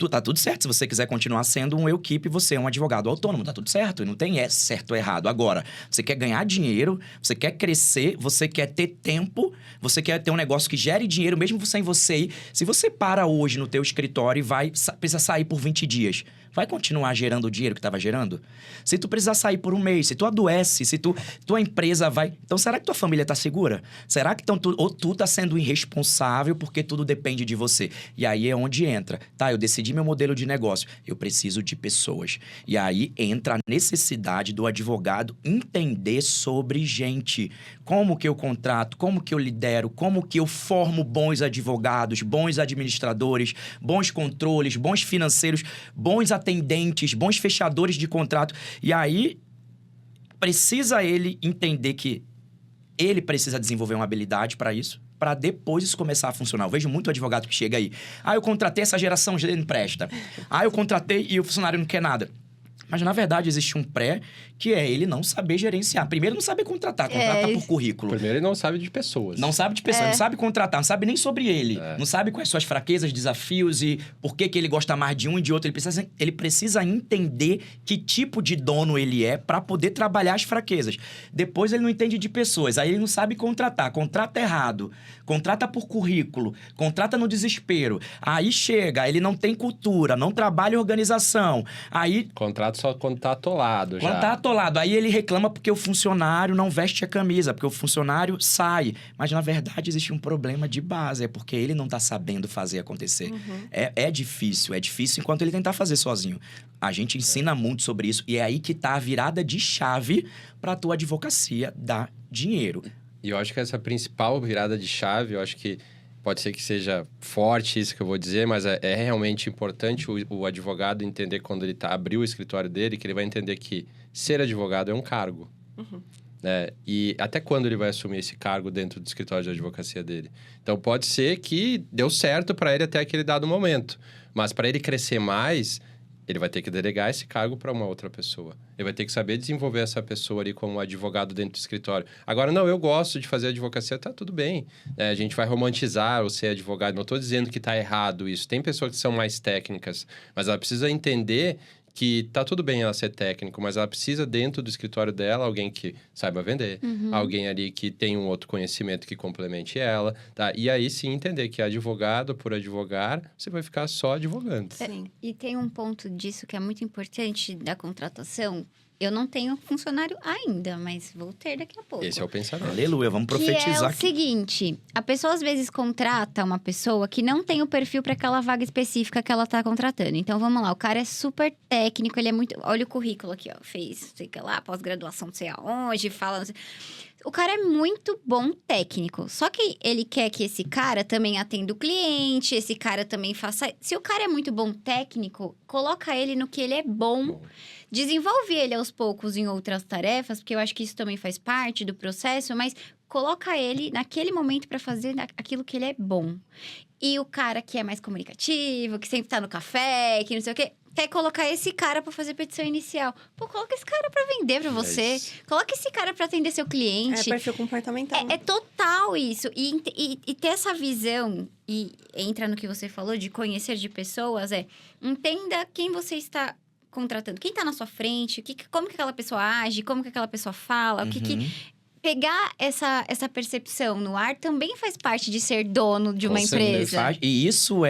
Tá tudo certo se você quiser continuar sendo um equipe, você é um advogado autônomo, tá tudo certo. Não tem certo ou errado. Agora, você quer ganhar dinheiro, você quer crescer, você quer ter tempo, você quer ter um negócio que gere dinheiro, mesmo sem você ir. Se você para hoje no teu escritório e precisa sair por 20 dias, vai continuar gerando o dinheiro que estava gerando? Se tu precisar sair por um mês, se tu adoece, se tua empresa vai... Então, será que tua família está segura? Será que tu tá sendo irresponsável porque tudo depende de você? E aí é onde entra. Tá, eu decidi meu modelo de negócio. Eu preciso de pessoas. E aí entra a necessidade do advogado entender sobre gente. Como que eu contrato, como que eu lidero, como que eu formo bons advogados, bons administradores, bons controles, bons financeiros, bons atendentes, bons fechadores de contrato. E aí, precisa ele entender que ele precisa desenvolver uma habilidade para isso, para depois isso começar a funcionar. Eu vejo muito advogado que chega aí. Ah, eu contratei essa geração, não presta. Ah, eu contratei e o funcionário não quer nada. Mas, na verdade, existe um pré, que é ele não saber gerenciar. Primeiro, não saber contratar por currículo. Primeiro, ele não sabe de pessoas. Não sabe de pessoas, não sabe contratar, não sabe nem sobre ele. Não sabe quais suas fraquezas, desafios e por que ele gosta mais de um e de outro. Ele precisa entender que tipo de dono ele é para poder trabalhar as fraquezas. Depois, ele não entende de pessoas. Aí, ele não sabe contratar. Contrata errado. Contrata por currículo. Contrata no desespero. Aí, chega, ele não tem cultura, não trabalha organização. Aí... Contrato só quando tá atolado já. Quando tá atolado. Aí ele reclama porque o funcionário não veste a camisa, porque o funcionário sai. Mas, na verdade, existe um problema de base. É porque ele não tá sabendo fazer acontecer. É difícil enquanto ele tentar fazer sozinho. A gente ensina muito sobre isso. E é aí que tá a virada de chave pra tua advocacia dar dinheiro. E eu acho que essa principal virada de chave, eu acho que pode ser que seja forte isso que eu vou dizer, mas é realmente importante o advogado entender quando ele abriu o escritório dele, que ele vai entender que ser advogado é um cargo. Né? E até quando ele vai assumir esse cargo dentro do escritório de advocacia dele? Então, pode ser que deu certo para ele até aquele dado momento. Mas para ele crescer mais, ele vai ter que delegar esse cargo para uma outra pessoa. Ele vai ter que saber desenvolver essa pessoa ali como advogado dentro do escritório. Agora, não, eu gosto de fazer advocacia, tá tudo bem. A gente vai romantizar o ser advogado. Não estou dizendo que tá errado isso. Tem pessoas que são mais técnicas, mas ela precisa entender que tá tudo bem ela ser técnico, mas ela precisa, dentro do escritório dela, alguém que saiba vender, alguém ali que tem um outro conhecimento que complemente ela, tá? E aí sim entender que advogado por advogar, você vai ficar só advogando. Sim. E tem um ponto disso que é muito importante da contratação. Eu não tenho funcionário ainda, mas vou ter daqui a pouco. Esse é o pensamento. Aleluia, vamos profetizar Que é o aqui. seguinte, a pessoa às vezes contrata uma pessoa que não tem o perfil para aquela vaga específica que ela tá contratando. Então vamos lá, o cara é super técnico, ele é muito, olha o currículo aqui, ó, fez, sei lá, pós-graduação, não sei aonde, fala, não sei. O cara é muito bom técnico. Só que ele quer que esse cara também atenda o cliente, esse cara também faça. Se o cara é muito bom técnico, coloca ele no que ele é bom. Desenvolve ele aos poucos em outras tarefas, porque eu acho que isso também faz parte do processo, mas coloca ele naquele momento para fazer aquilo que ele é bom. E o cara que é mais comunicativo, que sempre tá no café, que não sei o quê, quer colocar esse cara para fazer petição inicial. Pô, coloca esse cara para vender para você. Coloca esse cara para atender seu cliente. É perfil comportamental. É total isso. E ter essa visão, e entra no que você falou de conhecer de pessoas, entenda quem você está contratando. Quem está na sua frente, como que aquela pessoa age, como que aquela pessoa fala, o que pegar essa percepção no ar também faz parte de ser dono de uma empresa. E isso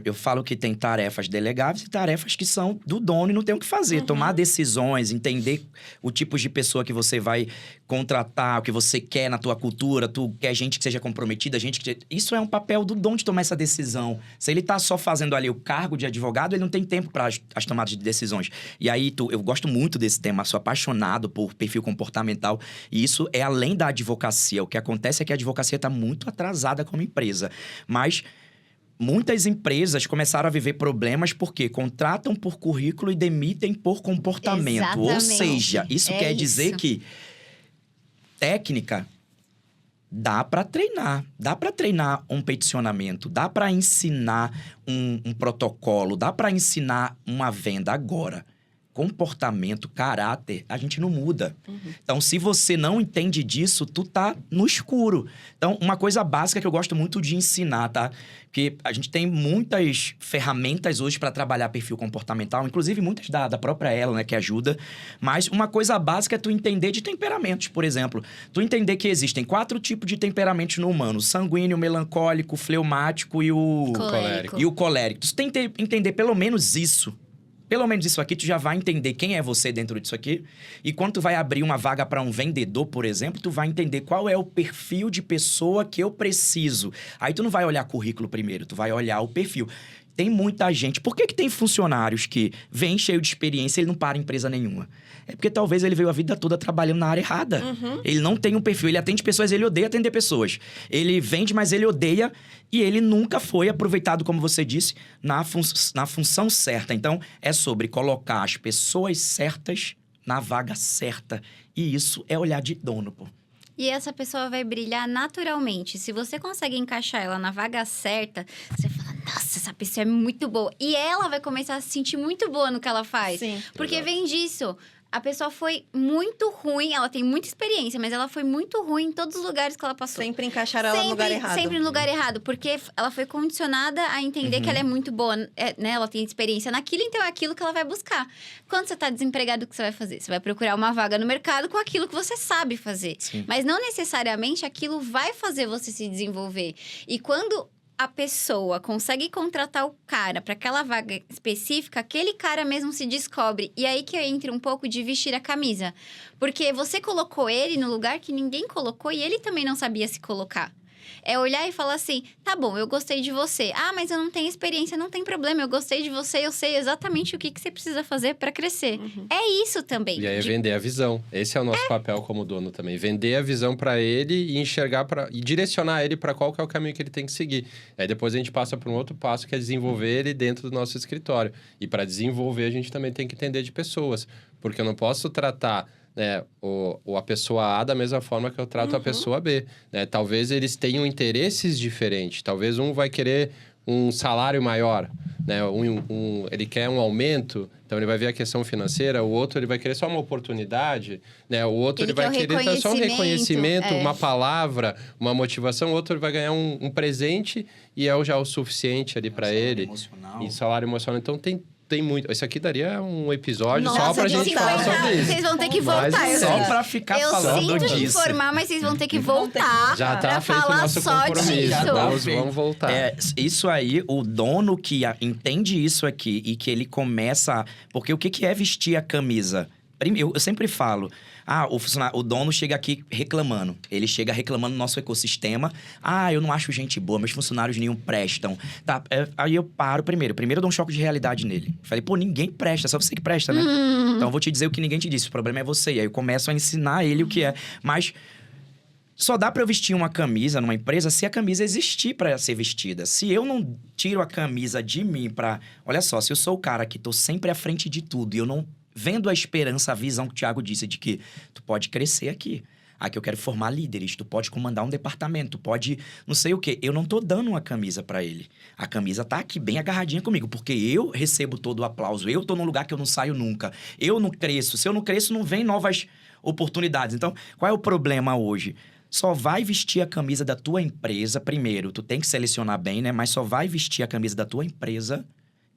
eu falo que tem tarefas delegáveis e tarefas que são do dono e não tem o que fazer. Tomar decisões, entender o tipo de pessoa que você vai contratar, o que você quer na tua cultura, tu quer gente que seja comprometida, Isso é um papel do dono de tomar essa decisão. Se ele tá só fazendo ali o cargo de advogado, ele não tem tempo para as tomadas de decisões. E aí, eu gosto muito desse tema, sou apaixonado por perfil comportamental. E isso é além da advocacia. O que acontece é que a advocacia está muito atrasada como empresa. Mas muitas empresas começaram a viver problemas porque contratam por currículo e demitem por comportamento. Exatamente. Ou seja, isso quer dizer que técnica dá para treinar um peticionamento, dá para ensinar um protocolo, dá para ensinar uma venda. Agora, comportamento, caráter, a gente não muda. Então, se você não entende disso, tu tá no escuro. Então, uma coisa básica que eu gosto muito de ensinar, tá? Porque a gente tem muitas ferramentas hoje para trabalhar perfil comportamental, inclusive muitas da própria ela, né, que ajuda. Mas uma coisa básica é tu entender de temperamentos, por exemplo. Tu entender que existem 4 tipos de temperamentos no humano: sanguíneo, melancólico, fleumático e o colérico. Tu tem que entender pelo menos isso. Pelo menos isso aqui, tu já vai entender quem é você dentro disso aqui. E quando tu vai abrir uma vaga para um vendedor, por exemplo, tu vai entender qual é o perfil de pessoa que eu preciso. Aí tu não vai olhar currículo primeiro, tu vai olhar o perfil. Tem muita gente... Por que tem funcionários que vêm cheio de experiência e ele não para em empresa nenhuma? É porque talvez ele veio a vida toda trabalhando na área errada. Ele não tem um perfil, ele atende pessoas, ele odeia atender pessoas. Ele vende, mas ele odeia, e ele nunca foi aproveitado, como você disse, na função certa. Então, é sobre colocar as pessoas certas na vaga certa. E isso é olhar de dono, pô. E essa pessoa vai brilhar naturalmente. Se você consegue encaixar ela na vaga certa, você fala, nossa, essa pessoa é muito boa. E ela vai começar a se sentir muito boa no que ela faz. Sim. Porque Exato. vem disso. A pessoa foi muito ruim, ela tem muita experiência, mas ela foi muito ruim em todos os lugares que ela passou. Sempre encaixaram ela no lugar errado. Sempre no lugar errado, porque ela foi condicionada a entender que ela é muito boa, né? Ela tem experiência naquilo, então é aquilo que ela vai buscar. Quando você tá desempregado, o que você vai fazer? Você vai procurar uma vaga no mercado com aquilo que você sabe fazer. Sim. Mas não necessariamente aquilo vai fazer você se desenvolver. E quando a pessoa consegue contratar o cara para aquela vaga específica, aquele cara mesmo se descobre. E aí que entra um pouco de vestir a camisa. Porque você colocou ele no lugar que ninguém colocou e ele também não sabia se colocar. É olhar e falar assim, tá bom, eu gostei de você. Ah, mas eu não tenho experiência, não tem problema. Eu gostei de você, eu sei exatamente o que você precisa fazer para crescer. É isso também. E aí é vender a visão. Esse é o nosso papel como dono também. Vender a visão para ele e enxergar e direcionar ele para qual que é o caminho que ele tem que seguir. Aí depois a gente passa para um outro passo que é desenvolver ele dentro do nosso escritório. E para desenvolver a gente também tem que entender de pessoas, porque eu não posso tratar a pessoa A da mesma forma que eu trato a pessoa B, né? Talvez eles tenham interesses diferentes. Talvez um vai querer um salário maior, né? Ele quer um aumento, então ele vai ver a questão financeira. O outro ele vai querer só uma oportunidade, né? O outro ele vai querer só um reconhecimento, uma palavra, uma motivação. O outro ele vai ganhar um presente e é já o suficiente ali para ele. Emocional. E salário emocional. Então tem muito. Isso aqui daria um episódio Nossa, só pra de gente falar 50. sobre isso. Vocês vão ter que Mas voltar. é Só isso. pra ficar Eu falando sinto disso. informar, mas vocês vão ter que voltar Já tá pra feito o falar nosso só compromisso. disso. Já tá Vamos feito. voltar. Isso aí, o dono que entende isso aqui e que ele começa... Porque o que é vestir a camisa? Eu sempre falo, o dono chega aqui reclamando. Ele chega reclamando do nosso ecossistema. Eu não acho gente boa, meus funcionários nenhum prestam. Tá, aí eu paro primeiro. Primeiro eu dou um choque de realidade nele. Falei, ninguém presta, só você que presta, né? Então eu vou te dizer o que ninguém te disse, o problema é você. E aí eu começo a ensinar ele o que é. Mas só dá pra eu vestir uma camisa numa empresa se a camisa existir pra ser vestida. Se eu não tiro a camisa de mim pra... Olha só, se eu sou o cara que tô sempre à frente de tudo e eu não... Vendo a esperança, a visão que o Thiago disse de que tu pode crescer aqui. Aqui eu quero formar líderes, tu pode comandar um departamento, tu pode não sei o quê. Eu não tô dando uma camisa pra ele. A camisa tá aqui bem agarradinha comigo, porque eu recebo todo o aplauso. Eu tô num lugar que eu não saio nunca. Eu não cresço. Se eu não cresço, não vem novas oportunidades. Então, qual é o problema hoje? Só vai vestir a camisa da tua empresa primeiro. Tu tem que selecionar bem, né? Mas só vai vestir a camisa da tua empresa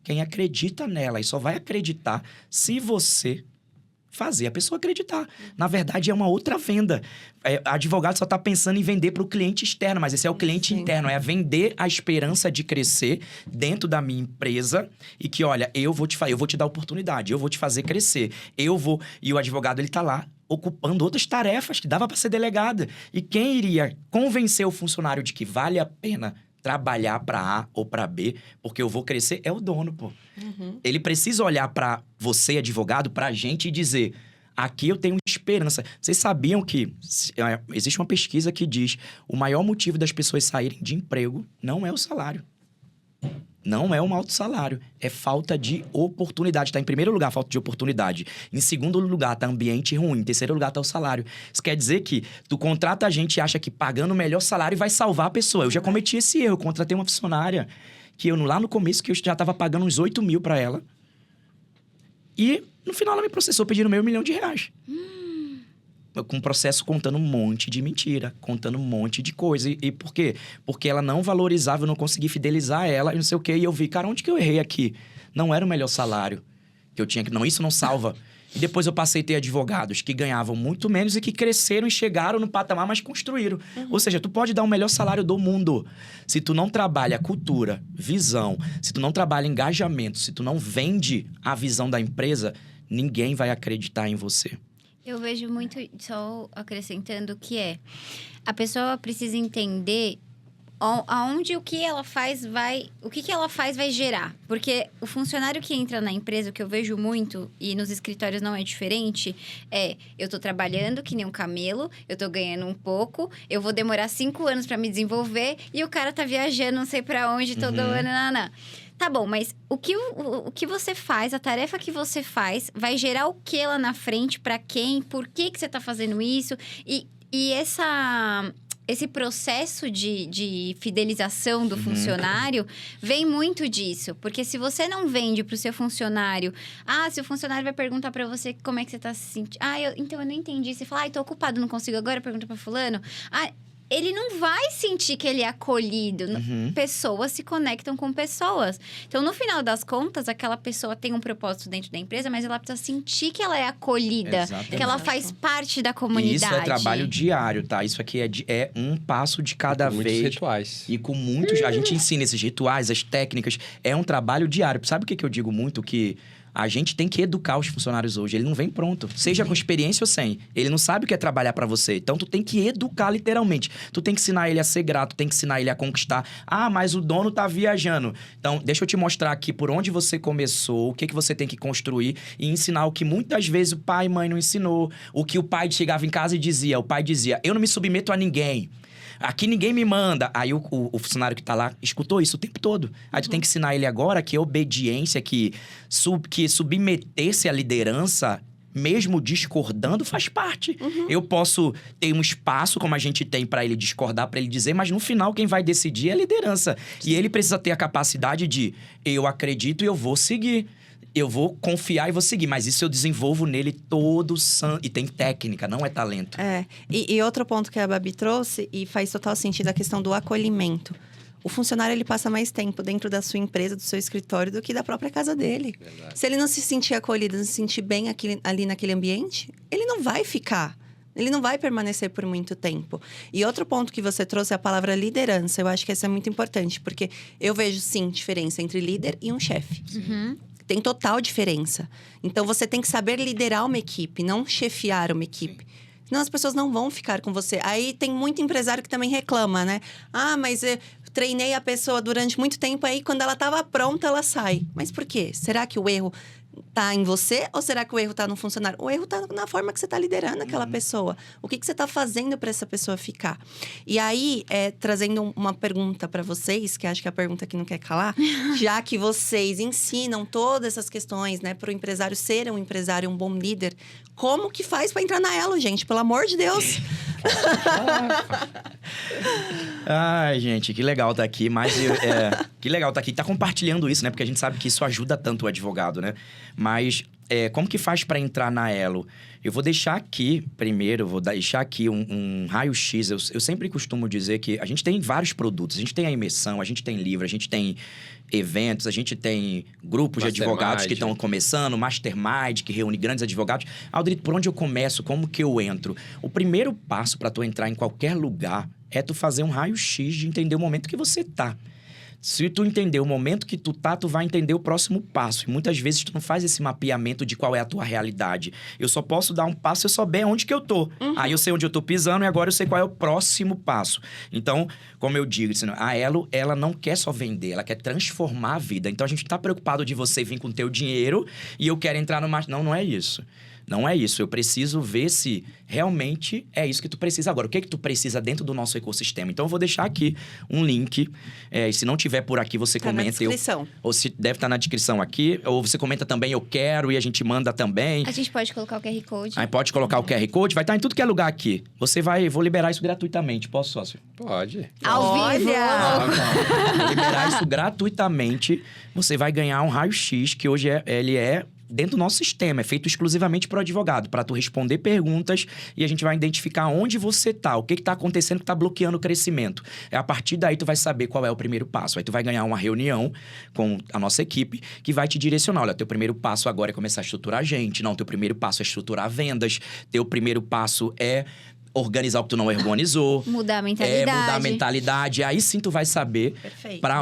quem acredita nela. E só vai acreditar se você fazer a pessoa acreditar. Na verdade, é uma outra venda. Advogado só está pensando em vender para o cliente externo, mas esse é o cliente interno. É vender a esperança de crescer dentro da minha empresa e que, olha, eu vou te dar oportunidade, eu vou te fazer crescer. E o advogado, ele está lá ocupando outras tarefas que dava para ser delegada. E quem iria convencer o funcionário de que vale a pena trabalhar para A ou para B, porque eu vou crescer, é o dono, pô. Ele precisa olhar para você, advogado, para a gente e dizer, aqui eu tenho esperança. Vocês sabiam que existe uma pesquisa que diz o maior motivo das pessoas saírem de emprego não é o salário. Não é um alto salário, é falta de oportunidade. Está em primeiro lugar, falta de oportunidade. Em segundo lugar, está ambiente ruim. Em terceiro lugar, está o salário. Isso quer dizer que tu contrata a gente e acha que pagando o melhor salário vai salvar a pessoa. Eu já cometi esse erro. Eu contratei uma funcionária que lá no começo, que eu já estava pagando uns 8 mil para ela. E no final ela me processou pedindo R$1 milhão. Com um processo contando um monte de mentira, contando um monte de coisa. E por quê? Porque ela não valorizava, eu não consegui fidelizar ela e não sei o quê. E eu vi, cara, onde que eu errei aqui? Não era o melhor salário que eu tinha que... Não, isso não salva. E depois eu passei a ter advogados que ganhavam muito menos e que cresceram e chegaram no patamar, mas construíram. Ou seja, tu pode dar o melhor salário do mundo. Se tu não trabalha cultura, visão, se tu não trabalha engajamento, se tu não vende a visão da empresa, ninguém vai acreditar em você. Eu vejo muito, só acrescentando, que a pessoa precisa entender aonde o que ela faz vai gerar. Porque o funcionário que entra na empresa, o que eu vejo muito, e nos escritórios não é diferente, eu tô trabalhando que nem um camelo, eu tô ganhando um pouco, eu vou demorar 5 anos para me desenvolver, e o cara tá viajando não sei para onde todo ano, Tá bom, mas o que você faz, a tarefa que você faz, vai gerar o que lá na frente, pra quem, por que você tá fazendo isso? E esse processo de fidelização do funcionário vem muito disso. Porque se você não vende para o seu funcionário... se o funcionário vai perguntar para você como é que você está se sentindo... então eu não entendi. Você fala, tô ocupado, não consigo agora, pergunta para fulano. Ele não vai sentir que ele é acolhido. Pessoas se conectam com pessoas. Então, no final das contas, aquela pessoa tem um propósito dentro da empresa, mas ela precisa sentir que ela é acolhida. Exatamente. Que ela faz parte da comunidade. E isso é trabalho diário, tá? Isso aqui é um passo de cada Muitos vez. rituais. E com muitos... A gente ensina esses rituais, as técnicas. É um trabalho diário. Sabe o que eu digo muito? Que a gente tem que educar os funcionários hoje. Ele não vem pronto. Seja com experiência ou sem. Ele não sabe o que é trabalhar pra você. Então, tu tem que educar literalmente. Tu tem que ensinar ele a ser grato. Tem que ensinar ele a conquistar. Mas o dono tá viajando. Então, deixa eu te mostrar aqui por onde você começou. O que você tem que construir. E ensinar o que muitas vezes o pai e mãe não ensinou. O que o pai chegava em casa e dizia. O pai dizia, eu não me submeto a ninguém. Aqui ninguém me manda. Aí o funcionário que tá lá escutou isso o tempo todo. Aí tu tem que ensinar ele agora que obediência, que submeter-se à liderança, mesmo discordando, faz parte. Eu posso ter um espaço, como a gente tem, pra ele discordar, pra ele dizer, mas no final quem vai decidir é a liderança. E ele precisa ter a capacidade de, eu acredito e eu vou seguir. Eu vou confiar e vou seguir, mas isso eu desenvolvo nele todo e tem técnica, não é talento. E outro ponto que a Babi trouxe, e faz total sentido, a questão do acolhimento. O funcionário, ele passa mais tempo dentro da sua empresa, do seu escritório, do que da própria casa dele. Verdade. Se ele não se sentir acolhido, não se sentir bem ali naquele ambiente, ele não vai ficar. Ele não vai permanecer por muito tempo. E outro ponto que você trouxe é a palavra liderança. Eu acho que essa é muito importante, porque eu vejo, sim, diferença entre líder e um chefe. Tem total diferença. Então, você tem que saber liderar uma equipe, não chefiar uma equipe. Senão, as pessoas não vão ficar com você. Aí, tem muito empresário que também reclama, né? Mas eu treinei a pessoa durante muito tempo, aí quando ela estava pronta, ela sai. Mas por quê? Será que o erro tá em você ou será que o erro tá no funcionário? O erro tá na forma que você tá liderando aquela pessoa. O que você tá fazendo para essa pessoa ficar? E aí, trazendo uma pergunta para vocês, que acho que é a pergunta que não quer calar, já que vocês ensinam todas essas questões, né, para o empresário ser um empresário, um bom líder, como que faz para entrar na Elo, gente? Pelo amor de Deus! Ai, gente, que legal tá aqui, que legal tá aqui, tá compartilhando isso, né? Porque a gente sabe que isso ajuda tanto o advogado, né? Mas como que faz para entrar na Elo? Eu vou deixar aqui, primeiro, um raio-x. Eu sempre costumo dizer que a gente tem vários produtos. A gente tem a imersão, a gente tem livro, a gente tem eventos, a gente tem grupos de advogados que estão começando, mastermind, que reúne grandes advogados. Aldrich, por onde eu começo? Como que eu entro? O primeiro passo para tu entrar em qualquer lugar é tu fazer um raio-x de entender o momento que você tá. Se tu entender o momento que tu tá, tu vai entender o próximo passo. E muitas vezes tu não faz esse mapeamento de qual é a tua realidade. Eu só posso dar um passo se eu souber onde que eu tô. Aí eu sei onde eu tô pisando e agora eu sei qual é o próximo passo. Então, como eu digo, a Elo, ela não quer só vender, ela quer transformar a vida. Então, a gente tá preocupado de você vir com o teu dinheiro e eu quero entrar no... Não é isso. Não é isso. Eu preciso ver se realmente é isso que tu precisa. Agora, o que tu precisa dentro do nosso ecossistema? Então, eu vou deixar aqui um link. E se não tiver por aqui, você comenta. Na descrição. Ou se deve estar na descrição aqui. Ou você comenta também, eu quero, e a gente manda também. A gente pode colocar o QR Code. Aí pode colocar o QR Code. Vai estar em tudo que é lugar aqui. Vou liberar isso gratuitamente. Posso, sócio? Pode. Ao vivo! Vou liberar isso gratuitamente. Você vai ganhar um raio-x, que hoje ele é dentro do nosso sistema, é feito exclusivamente para o advogado, para tu responder perguntas e a gente vai identificar onde você tá, o que tá acontecendo que tá bloqueando o crescimento. A partir daí tu vai saber qual é o primeiro passo. Aí tu vai ganhar uma reunião com a nossa equipe que vai te direcionar. Olha, teu primeiro passo agora é começar a estruturar a gente. Não, teu primeiro passo é estruturar vendas. Teu primeiro passo é organizar o que tu não organizou. Mudar a mentalidade. Mudar a mentalidade. Aí sim tu vai saber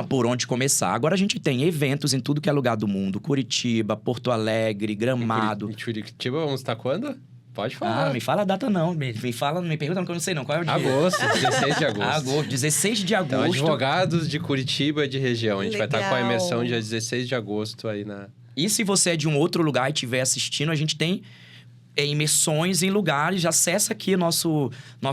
por onde começar. Agora a gente tem eventos em tudo que é lugar do mundo. Curitiba, Porto Alegre, Gramado. Em Curitiba vamos estar quando? Pode falar. Não me fala a data não. Me pergunta que eu não sei não. Qual é o dia? Agosto, 16 de agosto. 16 de agosto. Então, advogados de Curitiba e de região. A gente vai estar com a imersão dia 16 de agosto aí na... E se você é de um outro lugar e estiver assistindo, a gente tem imersões em lugares. Acessa aqui nosso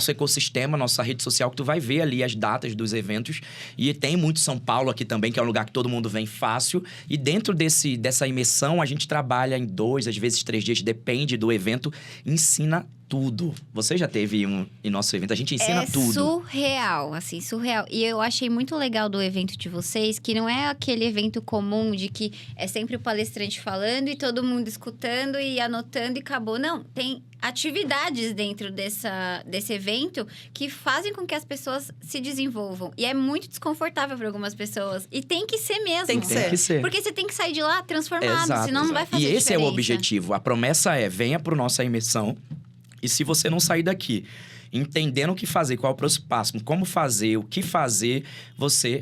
ecossistema, nossa rede social, que tu vai ver ali as datas dos eventos. E tem muito São Paulo aqui também, que é um lugar que todo mundo vem fácil. E dentro dessa imersão, a gente trabalha em 2, às vezes 3 dias, depende do evento. Ensina tudo. Você já teve em nosso evento, a gente ensina tudo. Surreal, assim, surreal. E eu achei muito legal do evento de vocês, que não é aquele evento comum de que é sempre o palestrante falando e todo mundo escutando e anotando e acabou. Não, tem atividades dentro desse evento que fazem com que as pessoas se desenvolvam. E é muito desconfortável para algumas pessoas. E tem que ser mesmo. Tem que Tem que ser. Porque você tem que sair de lá transformado, Exato, senão não vai fazer E esse é o diferença. objetivo. A promessa é, venha para nossa imersão. E se você não sair daqui entendendo o que fazer, qual é o próximo passo, como fazer, o que fazer,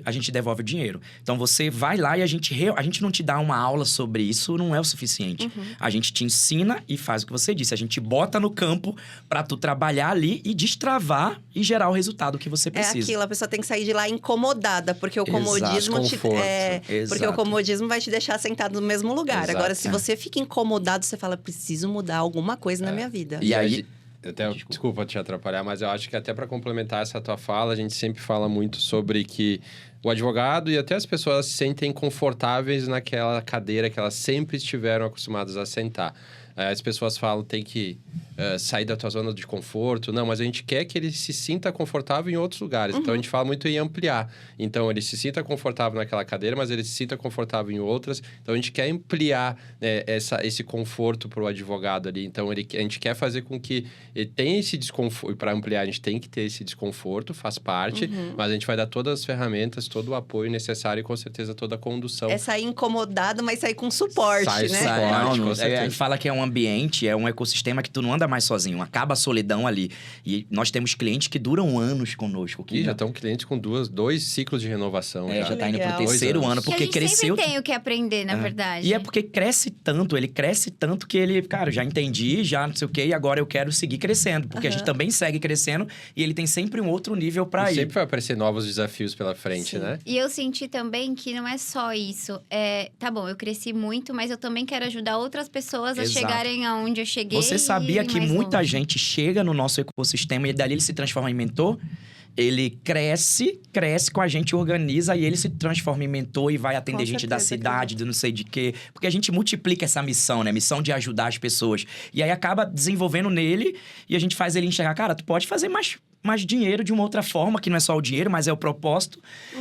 a gente devolve o dinheiro. Então, você vai lá e a gente não te dá uma aula sobre isso, não é o suficiente. A gente te ensina e faz o que você disse. A gente bota no campo para tu trabalhar ali e destravar e gerar o resultado que você precisa. É aquilo, a pessoa tem que sair de lá incomodada, porque o comodismo porque o comodismo vai te deixar sentado no mesmo lugar. Exato. Agora, se você fica incomodado, você fala, preciso mudar alguma coisa na minha vida. E aí... Desculpa te atrapalhar, mas eu acho que até para complementar essa tua fala, a gente sempre fala muito sobre que o advogado e até as pessoas se sentem confortáveis naquela cadeira que elas sempre estiveram acostumadas a sentar. As pessoas falam, tem que sair da tua zona de conforto. Não, mas a gente quer que ele se sinta confortável em outros lugares. Então, a gente fala muito em ampliar. Então, ele se sinta confortável naquela cadeira, mas ele se sinta confortável em outras. Então, a gente quer ampliar esse conforto para o advogado ali. Então, a gente quer fazer com que ele tenha esse desconforto. E para ampliar, a gente tem que ter esse desconforto, faz parte. Mas a gente vai dar todas as ferramentas, todo o apoio necessário e, com certeza, toda a condução. É sair incomodado, mas sair com suporte, né? Não, com a certeza. gente fala que é um ambiente, é um ecossistema que tu não anda mais sozinho. Acaba a solidão ali. E nós temos clientes que duram anos conosco. E já estão clientes com dois ciclos de renovação. Já tá indo pro Legal. terceiro ano, Que a porque gente cresceu. sempre tem o que aprender, na verdade. E é porque cresce tanto, ele cresce tanto que ele, cara, já entendi, já não sei o quê, e agora eu quero seguir crescendo. Porque a gente também segue crescendo e ele tem sempre um outro nível pra E ir. sempre vai aparecer novos desafios pela frente, né? E eu senti também que não é só isso. Tá bom, eu cresci muito, mas eu também quero ajudar outras pessoas a Exato. chegarem aonde eu cheguei. Você sabia e que mais muita longe. gente chega no nosso ecossistema e dali ele se transforma em mentor? Ele cresce com a gente, organiza e ele se transforma em mentor e vai atender Com gente da certeza, cidade, de não sei de quê. Porque a gente multiplica essa missão, né? Missão de ajudar as pessoas. E aí acaba desenvolvendo nele e a gente faz ele enxergar, cara, tu pode fazer mais dinheiro de uma outra forma, que não é só o dinheiro, mas é o propósito.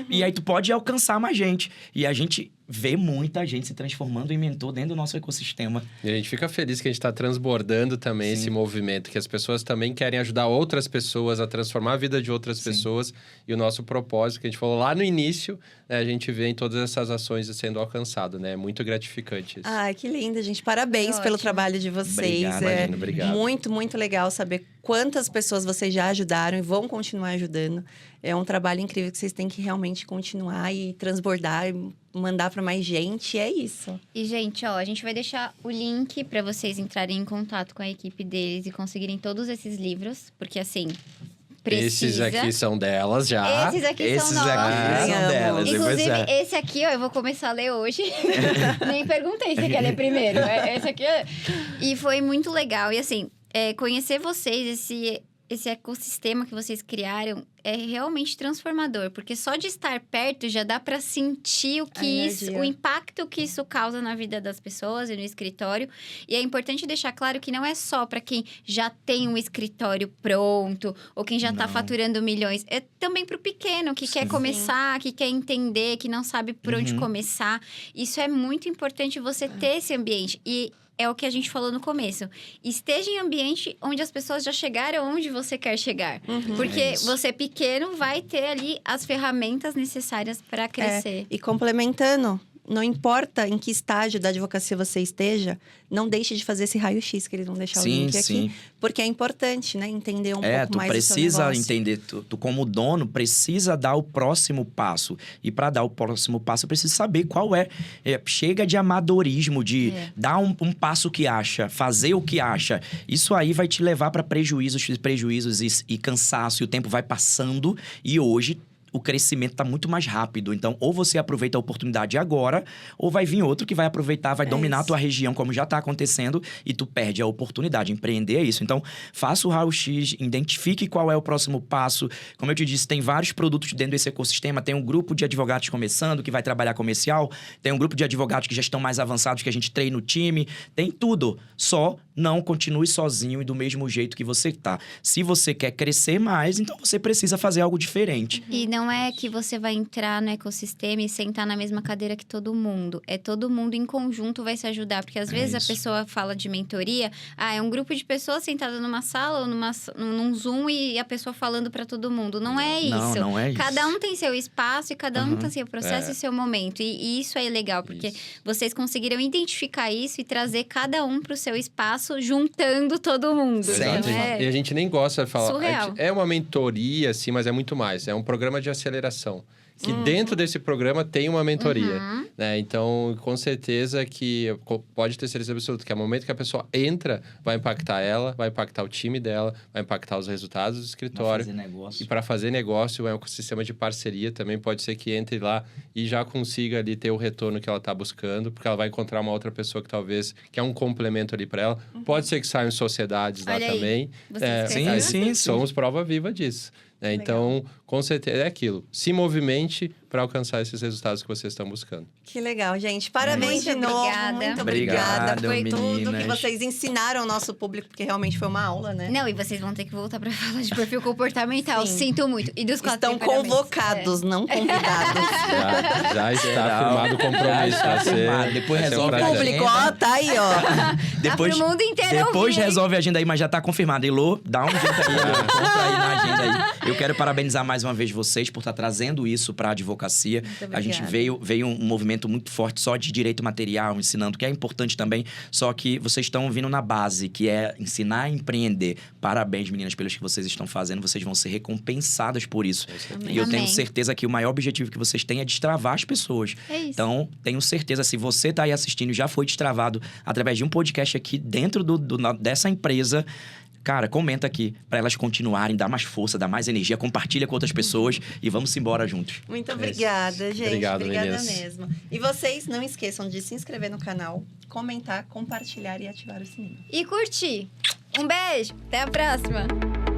E aí tu pode alcançar mais gente. E a gente vê muita gente se transformando em mentor dentro do nosso ecossistema. E a gente fica feliz que a gente está transbordando também esse movimento, que as pessoas também querem ajudar outras pessoas a transformar a vida de outras pessoas. E o nosso propósito, que a gente falou lá no início, né, a gente vê em todas essas ações sendo alcançado, né? É muito gratificante isso. Ai, que lindo, gente. Parabéns pelo Ótimo. trabalho de vocês. Obrigado, é Marina, obrigado. muito, muito legal saber quantas pessoas vocês já ajudaram e vão continuar ajudando. É um trabalho incrível que vocês têm que realmente continuar e transbordar e mandar para mais gente. E é isso. E, gente, a gente vai deixar o link para vocês entrarem em contato com a equipe deles e conseguirem todos esses livros. Porque, assim, precisa. Esses aqui são delas já. Esses aqui Esses são nossos. aqui são Amo. delas. Inclusive, Pois é. esse aqui, eu vou começar a ler hoje. Nem perguntei se quer ler primeiro. Esse aqui E foi muito legal. E assim, conhecer vocês, esse ecossistema que vocês criaram é realmente transformador. Porque só de estar perto já dá para sentir o impacto que isso causa na vida das pessoas e no escritório. E é importante deixar claro que não é só para quem já tem um escritório pronto ou quem já está Não. faturando milhões. É também para o pequeno que quer começar, que quer entender, que não sabe por onde começar. Isso é muito importante você ter esse ambiente. E é o que a gente falou no começo. Esteja em ambiente onde as pessoas já chegaram onde você quer chegar. Porque É isso. você pequeno vai ter ali as ferramentas necessárias para crescer. E complementando, não importa em que estágio da advocacia você esteja, não deixe de fazer esse raio-x, que eles vão deixar o Sim, link sim. aqui. Porque é importante, né? Entender um pouco Tu mais do seu precisa negócio. entender, tu como dono precisa dar o próximo passo. E para dar o próximo passo, eu preciso saber qual é. Chega de amadorismo, de dar um passo que acha, fazer o que acha. Isso aí vai te levar para prejuízos e cansaço. E o tempo vai passando e hoje o crescimento está muito mais rápido. Então, ou você aproveita a oportunidade agora, ou vai vir outro que vai aproveitar, vai dominar a tua região, como já está acontecendo, e tu perde a oportunidade. Empreender é isso. Então, faça o raio-x, identifique qual é o próximo passo. Como eu te disse, tem vários produtos dentro desse ecossistema. Tem um grupo de advogados começando, que vai trabalhar comercial. Tem um grupo de advogados que já estão mais avançados, que a gente treina o time. Tem tudo. Só não continue sozinho e do mesmo jeito que você tá. Se você quer crescer mais, então você precisa fazer algo diferente. E não é que você vai entrar no ecossistema e sentar na mesma cadeira que todo mundo. É todo mundo em conjunto vai se ajudar. Porque às vezes a pessoa fala de mentoria, é um grupo de pessoas sentadas numa sala ou num Zoom e a pessoa falando para todo mundo. Não é isso. Não é isso. Cada um tem seu espaço e cada um tem seu processo e seu momento. E isso é legal, porque vocês conseguiram identificar isso e trazer cada um pro seu espaço, juntando todo mundo. Exato. E a gente nem gosta de falar. Surreal. É uma mentoria, sim, mas é muito mais. É um programa de aceleração. Que dentro desse programa tem uma mentoria. Né? Então, com certeza que pode ter certeza absoluta que ao momento que a pessoa entra, vai impactar ela, vai impactar o time dela, vai impactar os resultados do escritório. Pra fazer negócio. E para fazer negócio, é um sistema de parceria também. Pode ser que entre lá e já consiga ali ter o retorno que ela está buscando, porque ela vai encontrar uma outra pessoa que talvez que é um complemento ali para ela. Pode ser que saiam sociedades lá também. Sim. Somos prova viva disso. Né? Então, com certeza é aquilo. Se movimente para alcançar esses resultados que vocês estão buscando. Que legal, gente. Parabéns de novo. Obrigada. Muito obrigada. Obrigado, Foi tudo que meninas. vocês ensinaram ao nosso público, porque realmente foi uma aula, né? Não, e vocês vão ter que voltar pra falar de perfil comportamental. Sim. Sinto muito. E dos 4 Estão convocados, não convidados. Já está Geral. firmado o compromisso. Já está Vai ser- firmado. Depois vai ser um resolve prazer. a Público, ó, tá aí, ó. Depois, pro mundo inteiro depois ouvir, hein? resolve a agenda aí, mas já tá confirmado. Elô, dá um jeito aí, Elô, compra aí na agenda aí. Eu quero parabenizar mais uma vez vocês por estar trazendo isso pra advocacia. Muito A gente obrigada. veio um movimento muito forte só de direito material, ensinando, que é importante também, só que vocês estão vindo na base, que é ensinar a empreender. Parabéns, meninas, pelos que vocês estão fazendo. Vocês vão ser recompensadas por isso. E eu tenho Amém. certeza que o maior objetivo que vocês têm é destravar as pessoas. É isso. Então, tenho certeza, se você tá aí assistindo e já foi destravado através de um podcast aqui dentro dessa empresa, cara, comenta aqui pra elas continuarem, dar mais força, dar mais energia, compartilha com outras pessoas e vamos embora juntos. Muito obrigada, gente. Obrigado, obrigada meninas. mesmo. E vocês não esqueçam de se inscrever no canal, comentar, compartilhar e ativar o sininho. E curtir. Um beijo. Até a próxima.